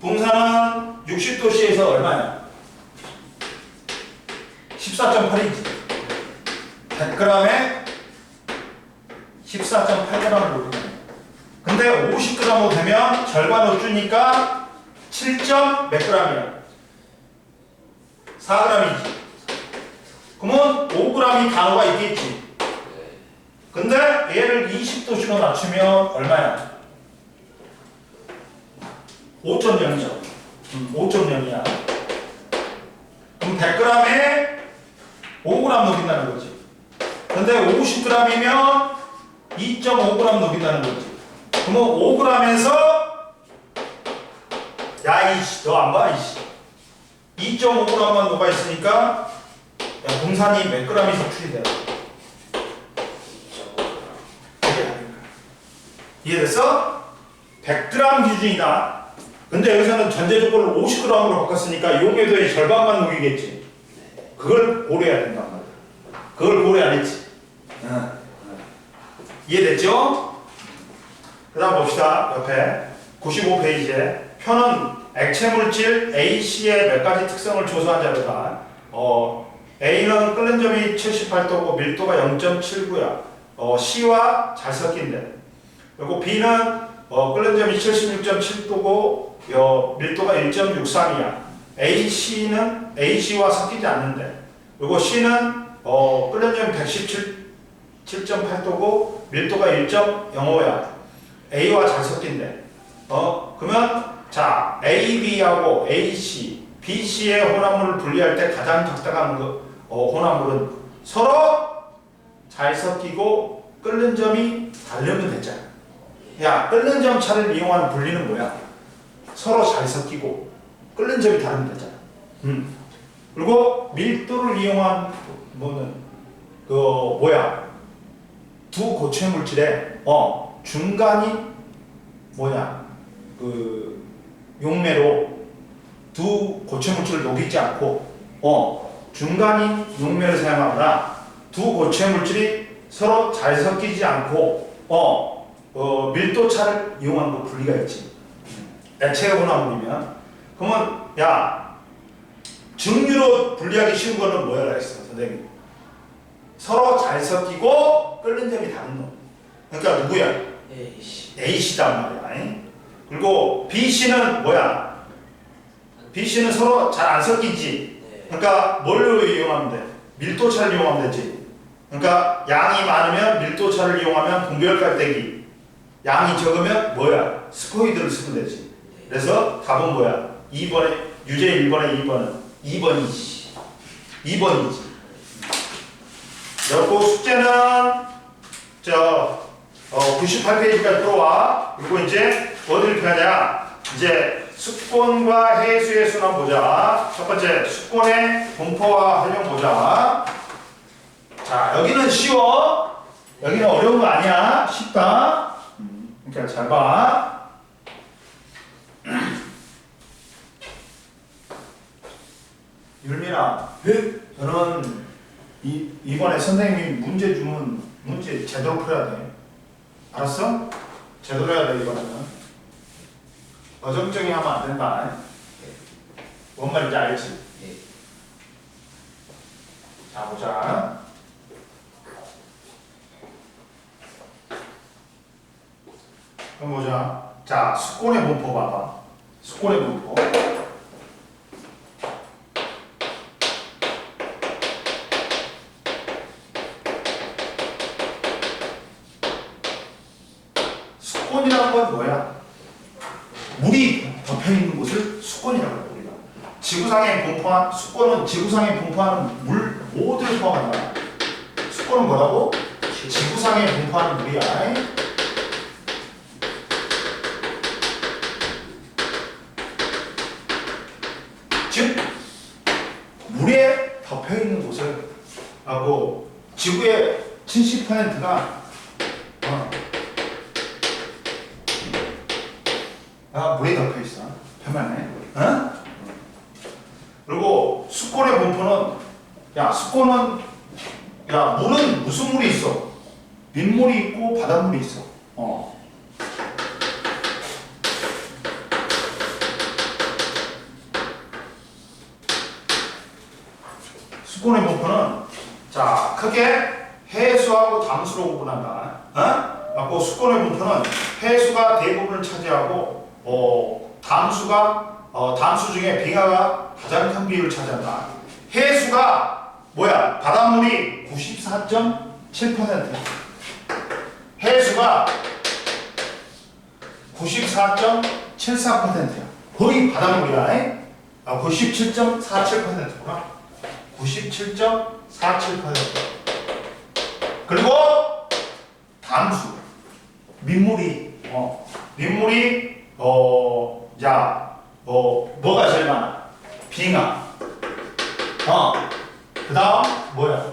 붕산은 60도씨에서 얼마야? 14.8이지. 100g에 14.8g을 녹인다. 근데 50g으로 되면 절반으로 주니까 7점 몇 g이야? 4g이지. 그러면 5g이 단어가 있겠지. 근데 얘를 20도씨로 낮추면 얼마야? 5.0이죠. 5.0이야. 그럼 100g에 5g 녹인다는 거지. 근데 50g이면 2.5g 녹인다는 거지. 그러면 5g에서 야 이씨 너 안 봐 이씨 2.5g만 녹아 있으니까 야 붕산이 몇 g이 섭출이 돼? 이해됐어? 100g 기준이다. 근데 여기서는 전제 조건을 50g으로 바꿨으니까 용해도의 절반만 녹이겠지. 그걸 고려해야 된단 말이야. 그걸 고려 안 했지. 이해됐죠? 그 다음 봅시다. 옆에 95페이지에 표는 액체물질 AC의 몇 가지 특성을 조사한 자료다. A는 끓는 점이 78도고 밀도가 0.79야. C와 잘 섞인대. 그리고 B는 끓는 점이 76.7도고 밀도가 1.63이야. AC와 섞이지 않는데. 그리고 C는 끓는 점이 117.8도고 밀도가 1.05야. A와 잘 섞인대. 그러면 자 A, B하고 AC, BC의 혼합물을 분리할 때 가장 적당한 혼합물은 서로 잘 섞이고 끓는 점이 다르면 됐잖아. 야, 끓는 점 차를 이용한 분리는 뭐야? 서로 잘 섞이고 끓는 점이 다르면 되잖아. 그리고 밀도를 이용한 뭐는 두 고체 물질의 중간이 뭐냐? 용매로 두 고체 물질을 녹이지 않고 중간인 용매를 사용하거나 두 고체 물질이 서로 잘 섞이지 않고 밀도 차를 이용한 거 분리가 있지. 액체 혼합물이면 그러면 야 증류로 분리하기 쉬운 거는 뭐야 그랬어 선생님? 서로 잘 섞이고 끓는 점이 다른 놈. 그러니까 누구야? A씨단 말이야. 그리고 B씨는 뭐야? B씨는 서로 잘 안 섞이지. 그러니까 뭘로 이용하면 돼? 밀도차를 이용하면 되지. 그러니까 양이 많으면 밀도차를 이용하면 분배율 빼기. 양이 적으면 뭐야? 스코이드를 쓰면 되지. 그래서 답은 뭐야? 2번에 유제 1번에 2번이지. 2번이지. 그리고 숙제는 98페이지까지 들어와. 그리고 이제 어디를 펴냐? 이제 수권과 해수의 순환 보자. 첫 번째 수권의 분포와 활용 보자. 자, 여기는 쉬워. 여기는 어려운 거 아니야. 쉽다. 그러니까 잘 봐. 율민아, 저는 이번에 선생님이 문제 주면 문제 제대로 풀어야 돼. 알았어? 제대로 해야 돼 이번에는. 어정쩡히 하면 안 된다. 뭔 말인지 알지? 예. 자, 보자. 그럼 보자. 자, 수권의 분포 봐봐. 수권의 분포. 수권이라는 건 뭐야? 물이 덮여 있는 곳을 수권이라고 해요. 우리가 지구상에 분포한 수권은 지구상에 분포하는 물 모두를 포함한다. 수권은 뭐라고? 지구상에 분포하는 물이야. 즉 물에 덮여 있는 곳을 하고 지구의 70%가 물에 덮여 있어. 편하네. 어? 그리고 수권의 분포는 물은 무슨 물이 있어? 민물이 있고 바닷물이 있어. 수권의 분포는 자 크게 해수하고 담수로 구분한다. 그리고 수권의 분포는 해수가 대부분을 차지하고 담수 중에 빙하가 가장 큰 비율을 차지한다. 해수가 뭐야? 바닷물이 94.7%야. 해수가 94.74%야. 거의 바닷물이야. 97.47%구나. 97.47%. 그리고 담수. 민물이 뭐가 제일 많아? 빙하. 그 다음 뭐야?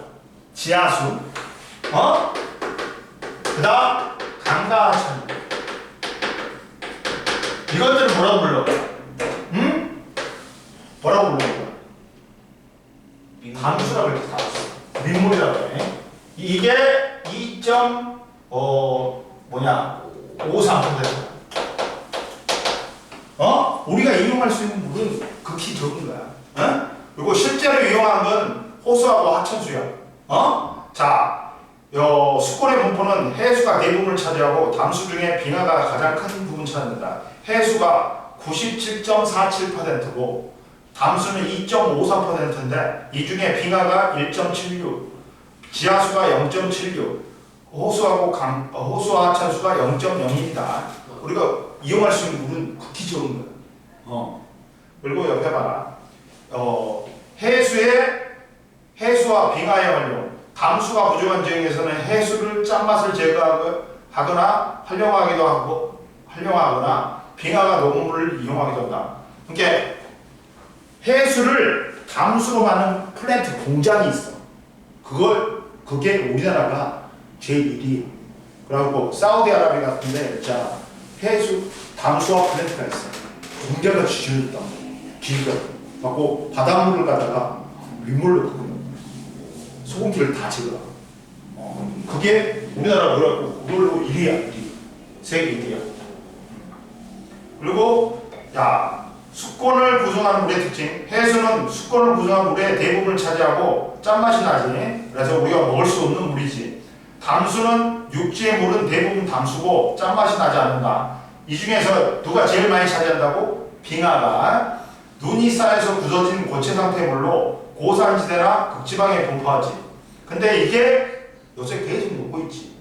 지하수. 그 다음 강가하천. 이것들을 뭐라고 불러? 응? 뭐라고 불러? 담수라고 이렇게 담수. 민물이라고 해. 이게 53%. 우리가 이용할 수 있는 물은 극히 적은 거야. 그리고 실제로 이용한 건 호수하고 하천수야. 자, 수권의 분포는 해수가 대부분을 차지하고 담수 중에 빙하가 가장 큰 부분 차지한다. 해수가 97.47%고 담수는 2.53%인데 이 중에 빙하가 1.76, 지하수가 0.76, 호수와 하천수가 0.01이다. 우리가 이용할 수 있는 물은 극히 적은 거야. 그리고 옆에 봐라. 해수와 빙하의 활용. 담수가 부족한 지역에서는 해수를 짠맛을 제거하거나 활용하거나 빙하가 녹은 물을 이용하기도 한다. 그러니까 해수를 담수로 만든 플랜트 공장이 있어. 그게 우리나라가 제일 1위. 그리고 사우디아라비아 같은데 자 해수 담수화 플랜트가 있어. 공장을 지어줬다. 기가 갖고 바닷물을 갖다가 민물로 끄거든. 소금기를 다 제거하. 그게 우리나라 그래갖고 그걸로 1위야. 1위. 세계 1위야. 그리고 수권을 구성하는 물의 특징. 해수는 수권을 구성하는 물의 대부분을 차지하고 짠맛이 나지. 그래서 우리가 먹을 수 없는 물이지. 담수는 육지의 물은 대부분 담수고 짠맛이 나지 않는다. 이 중에서 누가 제일 많이 차지한다고? 빙하가 눈이 쌓여서 굳어진 고체 상태의 물로 고산지대나 극지방에 분포하지. 근데 이게 요새 계속 녹고 있지.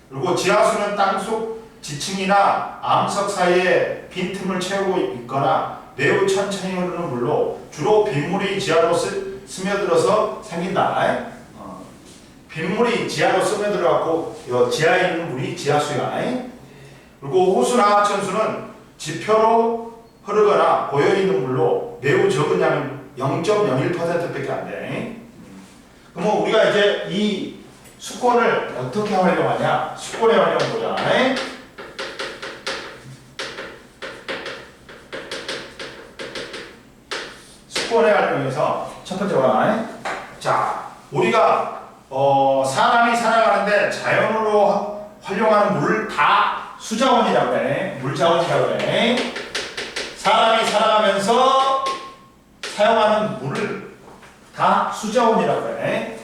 그리고 지하수는 땅속 지층이나 암석 사이에 빈틈을 채우고 있거나 매우 천천히 흐르는 물로 주로 빗물이 지하로 스며들어서 생긴다. 빗물이 지하로 스며들어갖고 지하에 있는 물이 지하수야. 그리고 호수나 하천수는 지표로 흐르거나 고여있는 물로 매우 적은 양인 0.01%밖에 안 돼. 그러면 우리가 이제 이 수권을 어떻게 활용하냐? 수권의 활용 보자. 수권의 활용에서 첫 번째 봐. 자, 우리가 사람이 살아가는데 자연으로 활용하는 물을 다 수자원이라고 해. 물자원이라고 해. 사람이 살아가면서 사용하는 물을 다 수자원이라고 해.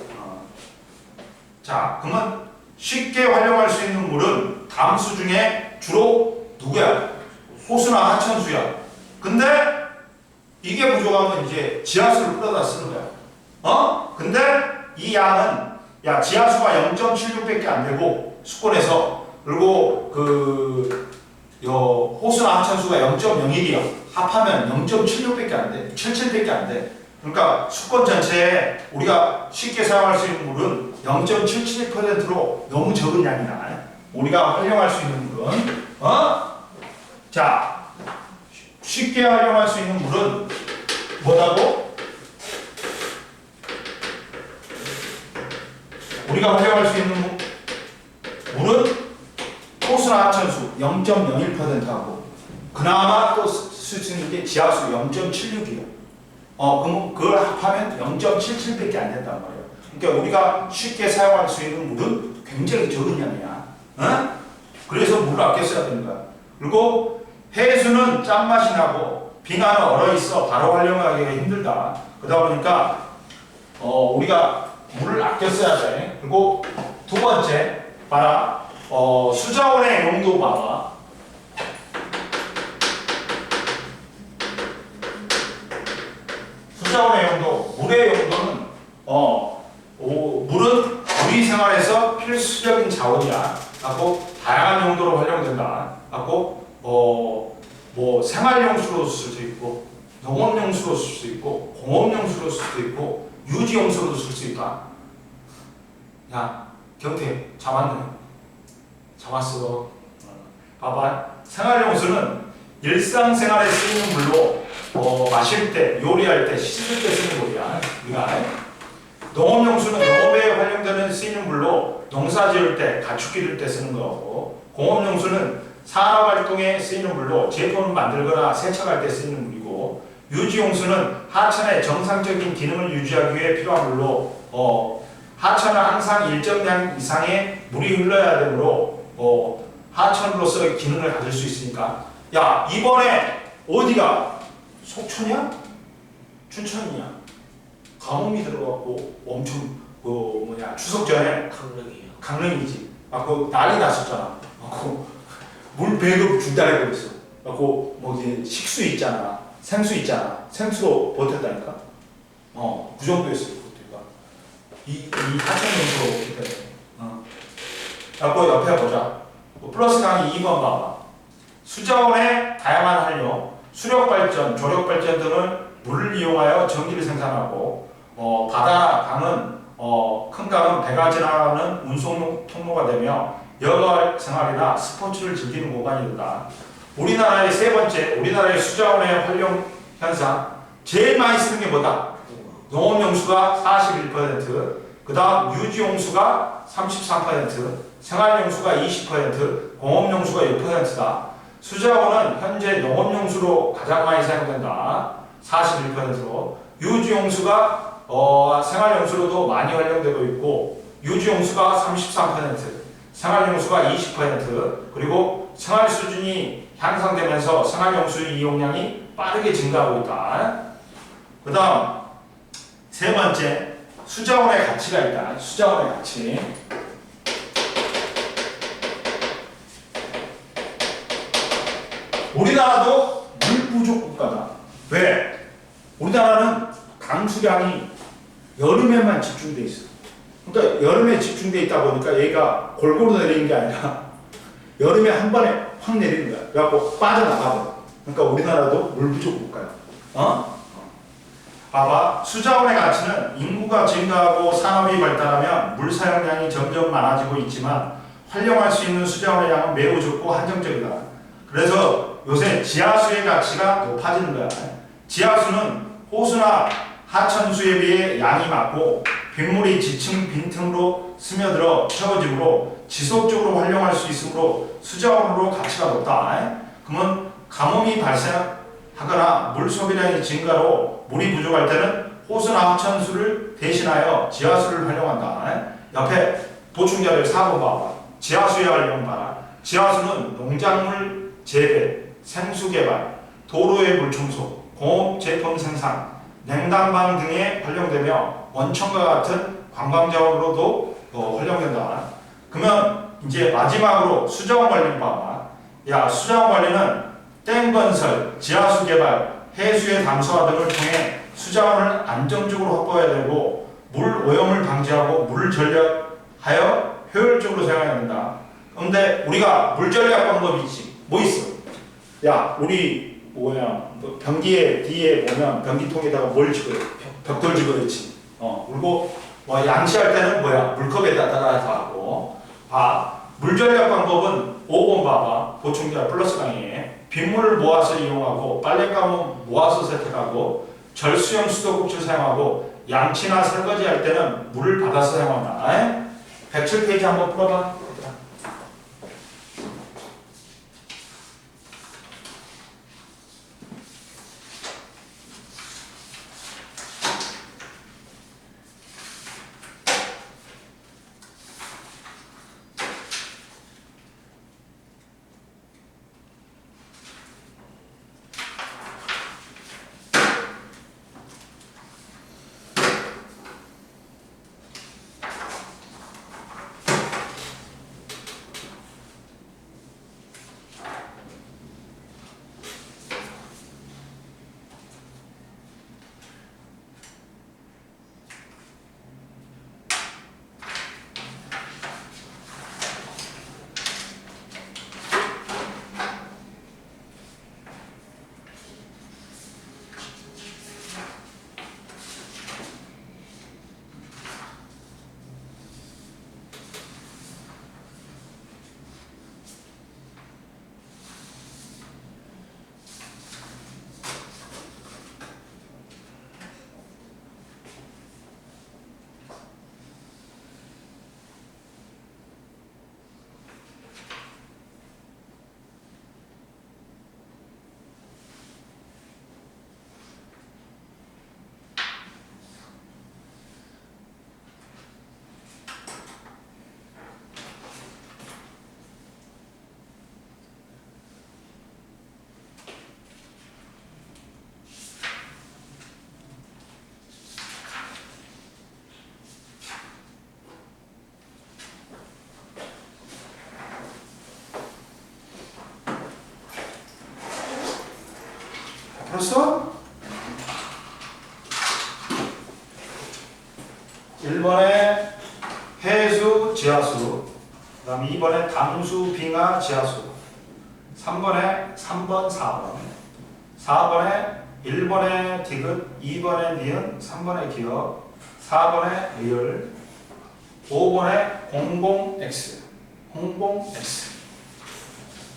자, 그러면 쉽게 활용할 수 있는 물은 담수 중에 주로 누구야? 호수나 하천수야. 근데 이게 부족하면 이제 지하수를 끌어다 쓰는 거야. 근데 이 양은 지하수가 0.76밖에 안 되고 수권에서 그리고 호수나 하천수가 0.01이야. 합하면 0.76밖에 안 돼. 77밖에 안 돼. 그러니까 수권 전체에 우리가 쉽게 사용할 수 있는 물은 0.77%로 너무 적은 양이다. 우리가 활용할 수 있는 물은 자, 쉽게 활용할 수 있는 물은 뭐라고? 우리가 활용할 수 있는 물은 호수나 하천수 0.01%하고 그나마 또 쓸 수 있는 게 지하수 0.76이요. 그럼 그걸 합하면 0.77밖에 안 된단 말이에요. 그러니까 우리가 쉽게 사용할 수 있는 물은 굉장히 적은 양이야. 그래서 물을 아껴 써야 되는 거야. 그리고 해수는 짠맛이 나고 빙하는 얼어있어 바로 활용하기가 힘들다. 그러다 보니까 우리가 물을 아껴 써야 돼. 그리고 두 번째 봐라. 수자원의 용도 봐봐. 수자원의 용도, 물의 용도는 물은 우리 생활에서 필수적인 자원이야. 하고 다양한 용도로 활용된다. 하고 뭐 생활용수로 쓸 수도 있고 농업용수로 쓸 수 있고 공업용수로 쓸 수도 있고 유지용수로 쓸 수 있다. 야, 경태 잡았네. 잡았어. 봐봐. 생활용수는 일상생활에 쓰이는 물로 마실 때, 요리할 때, 씻을 때 쓰는 물이야. 농업용수는 농업에 활용되는 쓰이는 물로 농사 지을 때, 가축 기를 때 쓰는 거고, 공업용수는 산업활동에 쓰이는 물로 제품을 만들거나 세척할 때 쓰이는 물이고, 유지용수는 하천의 정상적인 기능을 유지하기 위해 필요한 물로 하천은 항상 일정량 이상의 물이 흘러야 되므로 하천으로서 기능을 가질 수 있으니까. 야, 이번에 어디가? 속천이야? 춘천이야? 가뭄이 들어갔고 엄청 추석 전에 강릉이지. 난리 났었잖아. 물 배급 중단해 버렸어. 이제 식수 있잖아, 생수 있잖아. 생수로 버텼다니까. 그 정도였어요. 그때가. 이 하천 용수로 없기 때문에. 옆에 보자. 플러스 강의 2번 봐봐. 수자원의 다양한 활용, 수력발전, 조력발전 등을 물을 이용하여 전기를 생산하고, 바다, 강은, 큰 강은 배가 지나가는 운송 통로가 되며 여가 생활이나 스포츠를 즐기는 공간이 된다. 우리나라의 세 번째, 우리나라의 수자원의 활용 현상, 제일 많이 쓰는 게 뭐다? 농업용수가 41%, 그 다음 유지용수가 33%, 생활용수가 20%, 공업용수가 6%다. 수자원은 현재 농업용수로 가장 많이 사용된다. 41%로. 유지용수가 생활용수로도 많이 활용되고 있고, 유지용수가 33%, 생활용수가 20%, 그리고 생활 수준이 향상되면서 생활용수 이용량이 빠르게 증가하고 있다. 그 다음 세 번째, 수자원의 가치가 있다. 수자원의 가치. 우리나라도 물 부족 국가다. 왜? 우리나라는 강수량이 여름에만 집중돼 있어. 그러니까 여름에 집중돼 있다 보니까 얘가 골고루 내리는 게 아니라 여름에 한 번에 확 내리는 거야. 그래갖고 빠져나가버려. 그러니까 우리나라도 물 부족 국가야. 봐봐. 수자원의 가치는 인구가 증가하고 산업이 발달하면 물 사용량이 점점 많아지고 있지만 활용할 수 있는 수자원의 양은 매우 적고 한정적이다. 그래서 요새 지하수의 가치가 높아지는 거야. 지하수는 호수나 하천수에 비해 양이 많고 빗물이 지층 빈틈으로 스며들어 채워지므로 지속적으로 활용할 수 있으므로 수자원으로 가치가 높다. 그러면 가뭄이 발생하거나 물 소비량이 증가로 물이 부족할 때는 호수나 하천수를 대신하여 지하수를 활용한다. 옆에 보충자료 4번 봐봐. 지하수의 활용 봐라. 지하수는 농작물 재배, 생수 개발, 도로의 물 청소, 공업 제품 생산, 냉난방 등에 활용되며 원천과 같은 관광자원으로도 활용된다. 그러면 이제 마지막으로 수자원 관리 봐봐. 야, 수자원 관리는 댐 건설, 지하수 개발, 해수의 담수화 등을 통해 수자원을 안정적으로 확보해야 되고 물 오염을 방지하고 물을 전략하여 효율적으로 사용해야 된다. 그런데 우리가 물 전략 방법이 있지. 뭐 있어? 야, 우리 변기에 뒤에 보면 변기통에다가 뭘 집어요? 벽돌 집어였지. 그리고 뭐 양치할 때는 물컵에다 따라서 하고. 물 전략 방법은 5번 봐봐. 보충자 플러스 강의에 빗물을 모아서 이용하고 빨랫감은 모아서 세탁하고 절수형 수도꼭지를 사용하고 양치나 설거지 할 때는 물을 받아서 사용한다. 107페이지 한번 풀어봐. 벌써 1번에 해수 지하수, 그 다음 2번에 담수 빙하 지하수, 3번에 3번 4번, 4번에 1번에 디귿, 2번에 니은, 3번에 기억, 4번에 리을, 5번에 00X, 00X.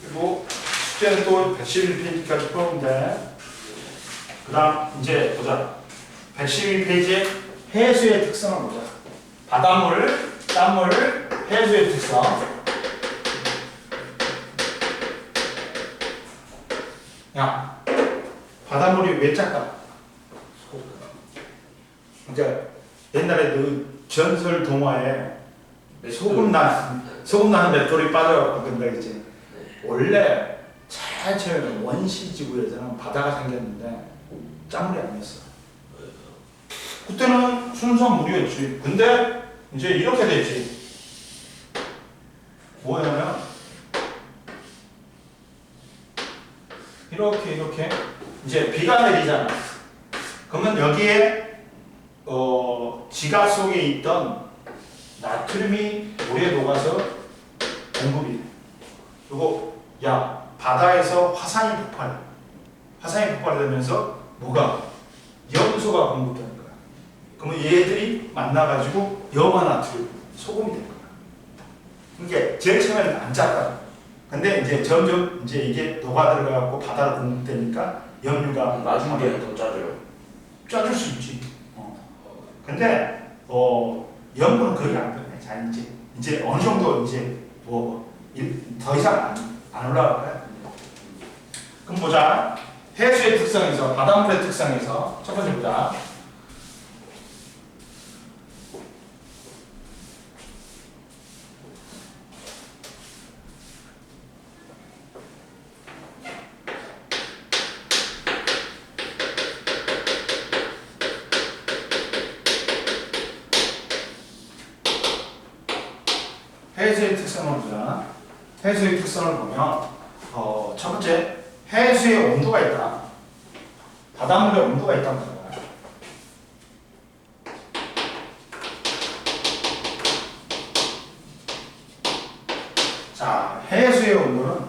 그리고 숙제는 또 111페이지까지 풀었는데, 그 다음 이제 보자. 112페이지에 해수의 특성을 보자. 바닷물, 땀물, 해수의 특성. 야, 바닷물이 왜 작다? 이제 옛날에 그 전설 동화에 소금 나는 맷돌이 빠져갖고 근데 그치? 원래 최초에는 원시지구에서는 바다가 생겼는데 짠물이 아니었어. 그때는 순수한 물이었지. 근데 이제 이렇게 됐지. 뭐냐면 이렇게 이제 비가 내리잖아. 그러면 여기에 지갑 속에 있던 나트륨이 물에 녹아서 공급이 돼. 그리고 야 바다에서 화산이 폭발해. 화산이 폭발되면서 뭐가 염소가 공급되는 거야. 그러면 얘들이 만나가지고 염화나트륨 소금이 된 거야. 그러니까 제일 처음에는 안 짰다. 근데 이제 점점 이제 이게 녹아 들어가고 바다로 공급되니까 염류가 나중에 더 짜져요. 짜줄 수 있지. 근데 염분은 거의 안 변해. 자 이제 어느 정도 이제 뭐 더 이상 안 올라갈 거야. 그럼 보자. 해수의 특성에서 바닷물의 특성에서 첫 번째 보자. 해수의 특성을 보자. 해수의 특성을 보면 첫 번째 해수의 온도가 있다. 바닷물에 온도가 있단 말이야. 자, 해수의 온도는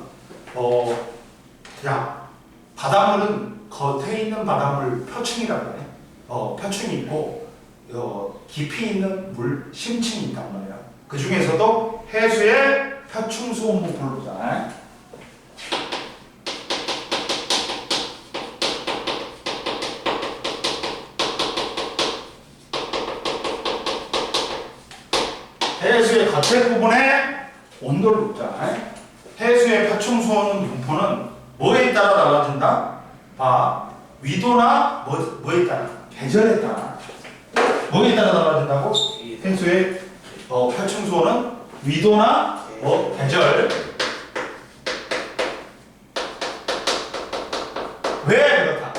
야 바닷물은 겉에 있는 바닷물 표층이라고 해. 표층이 있고 깊이 있는 물 심층이 있단 말이야. 그 중에서도 해수의 표층수온 분포를 보자. 해수의 겉에 부분에 온도를 보자. 해수의 표층수온 분포는 뭐에 따라 달라진다? 봐. 위도나 뭐에 따라? 계절에 따라. 뭐에 따라 달라진다고? 해수의 표층수온은 위도나 계절. 왜 그렇다?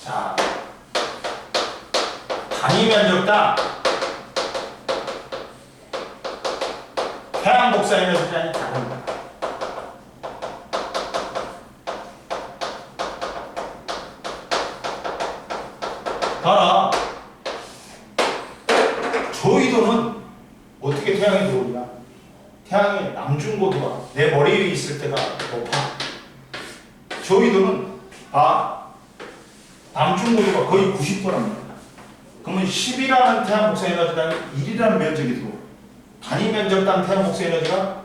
자, 단위 면적당 태양 복사 에너지량이 다릅니다. 봐라. 저위도는 어떻게 태양이 들어오냐? 태양의 남중고도가 내 머리 위에 있을 때가 높아. 저위도는 남중고도가 거의 90도란 말이야. 그러면 10이라는 태양 복사 에너지가 1이라는 면적이 들어오. 단위 면적당 태양 복사 에너지가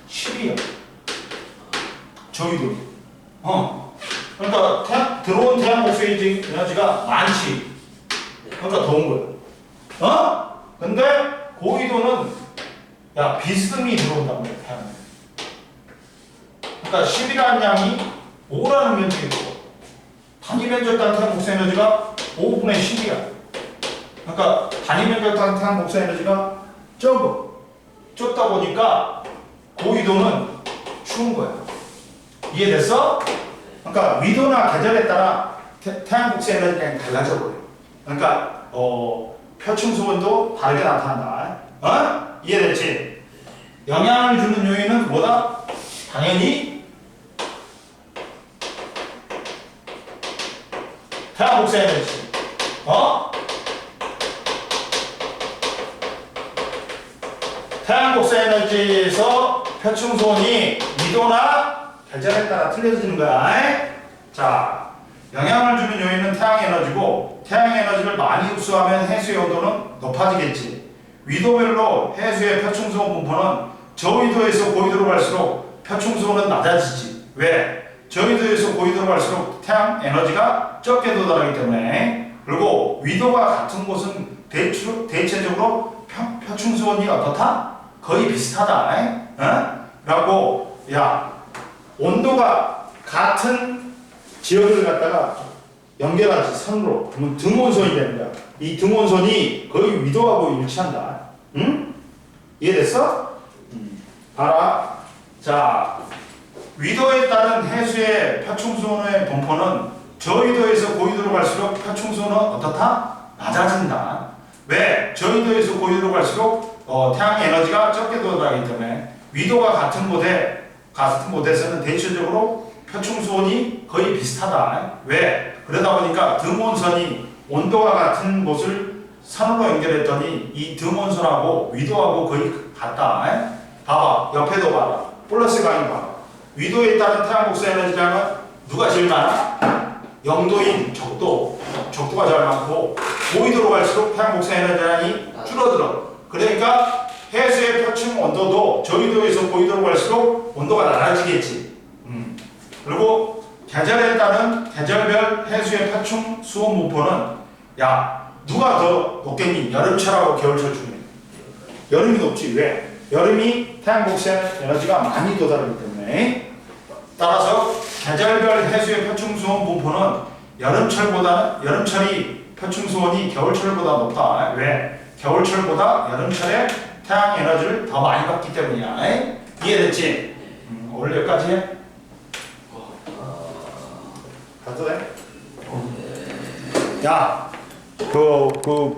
10이야. 저위도. 그러니까 들어온 태양 복사 에너지가 많지. 그러니까 더운 거야. 근데 고위도는 비스듬히 들어온단 말이야, 태양에. 그러니까 10이라는 양이 5라는 면적이 들어와. 단위 면적당 태양 복사 에너지가 5분의 10이야. 그러니까 단위 면적당 태양 복사 에너지가 적다 보니까 고위도는 추운 거야. 이해됐어? 그러니까 위도나 계절에 따라 태양 복사 에너지가 달라져 버려. 그러니까 표층수온도 다르게 나타난다. 이해됐지? 영향을 주는 요인은 뭐다? 당연히 태양 복사 에너지. 태양 복사 에너지에서 표층수온이 위도나 계절에 따라 틀려지는 거야. 자, 영향을 주는 요인은 태양 에너지고, 태양 에너지를 많이 흡수하면 해수의 온도는 높아지겠지. 위도별로 해수의 표층수온 분포는 저위도에서 고위도로 갈수록 표층수온은 낮아지지. 왜? 저위도에서 고위도로 갈수록 태양 에너지가 적게 도달하기 때문에. 그리고 위도가 같은 곳은 대체적으로 표층수온이 어떻다? 거의 비슷하다. 라고 온도가 같은 지역을 갖다가 연결하지 선으로. 그러면 등온선이 되는 거야. 이 등온선이 거의 위도하고 일치한다. 응? 이해됐어? 봐라. 자, 위도에 따른 해수의 표층수온의 분포는 저위도에서 고위도로 갈수록 표층수온은 어떻다? 낮아진다. 왜? 저위도에서 고위도로 갈수록 태양 에너지가 적게 도달하기 때문에 위도가 같은 곳에서는 대체적으로 표충수온이 거의 비슷하다. 왜? 그러다 보니까 등온선이 온도가 같은 곳을 산으로 연결했더니 이 등온선하고 위도하고 거의 같다. 봐봐. 옆에도 봐봐. 플러스가 아닌 봐봐. 위도에 따른 태양 복사 에너지량은 누가 제일 많아? 0도인 적도. 적도가 제일 많고 고위도로 갈수록 태양 복사 에너지량이 줄어들어. 그러니까 해수의 표층 온도도 저위도에서 고위도로 갈수록 온도가 낮아지겠지. 그리고 계절에 따른 계절별 해수의 표층 수온 분포는 야 누가 더 높겠니? 여름철하고 겨울철 중에 여름이 높지. 왜? 여름이 태양 복사 에너지가 많이 도달하기 때문에. 따라서 계절별 해수의 표층 수온 분포는 여름철이 표층 수온이 겨울철보다 높다. 왜? 겨울철보다 여름철에 태양 에너지를 더 많이 받기 때문이야. 이해됐지? 오늘 여기까지 해. 가도 돼? 야, 그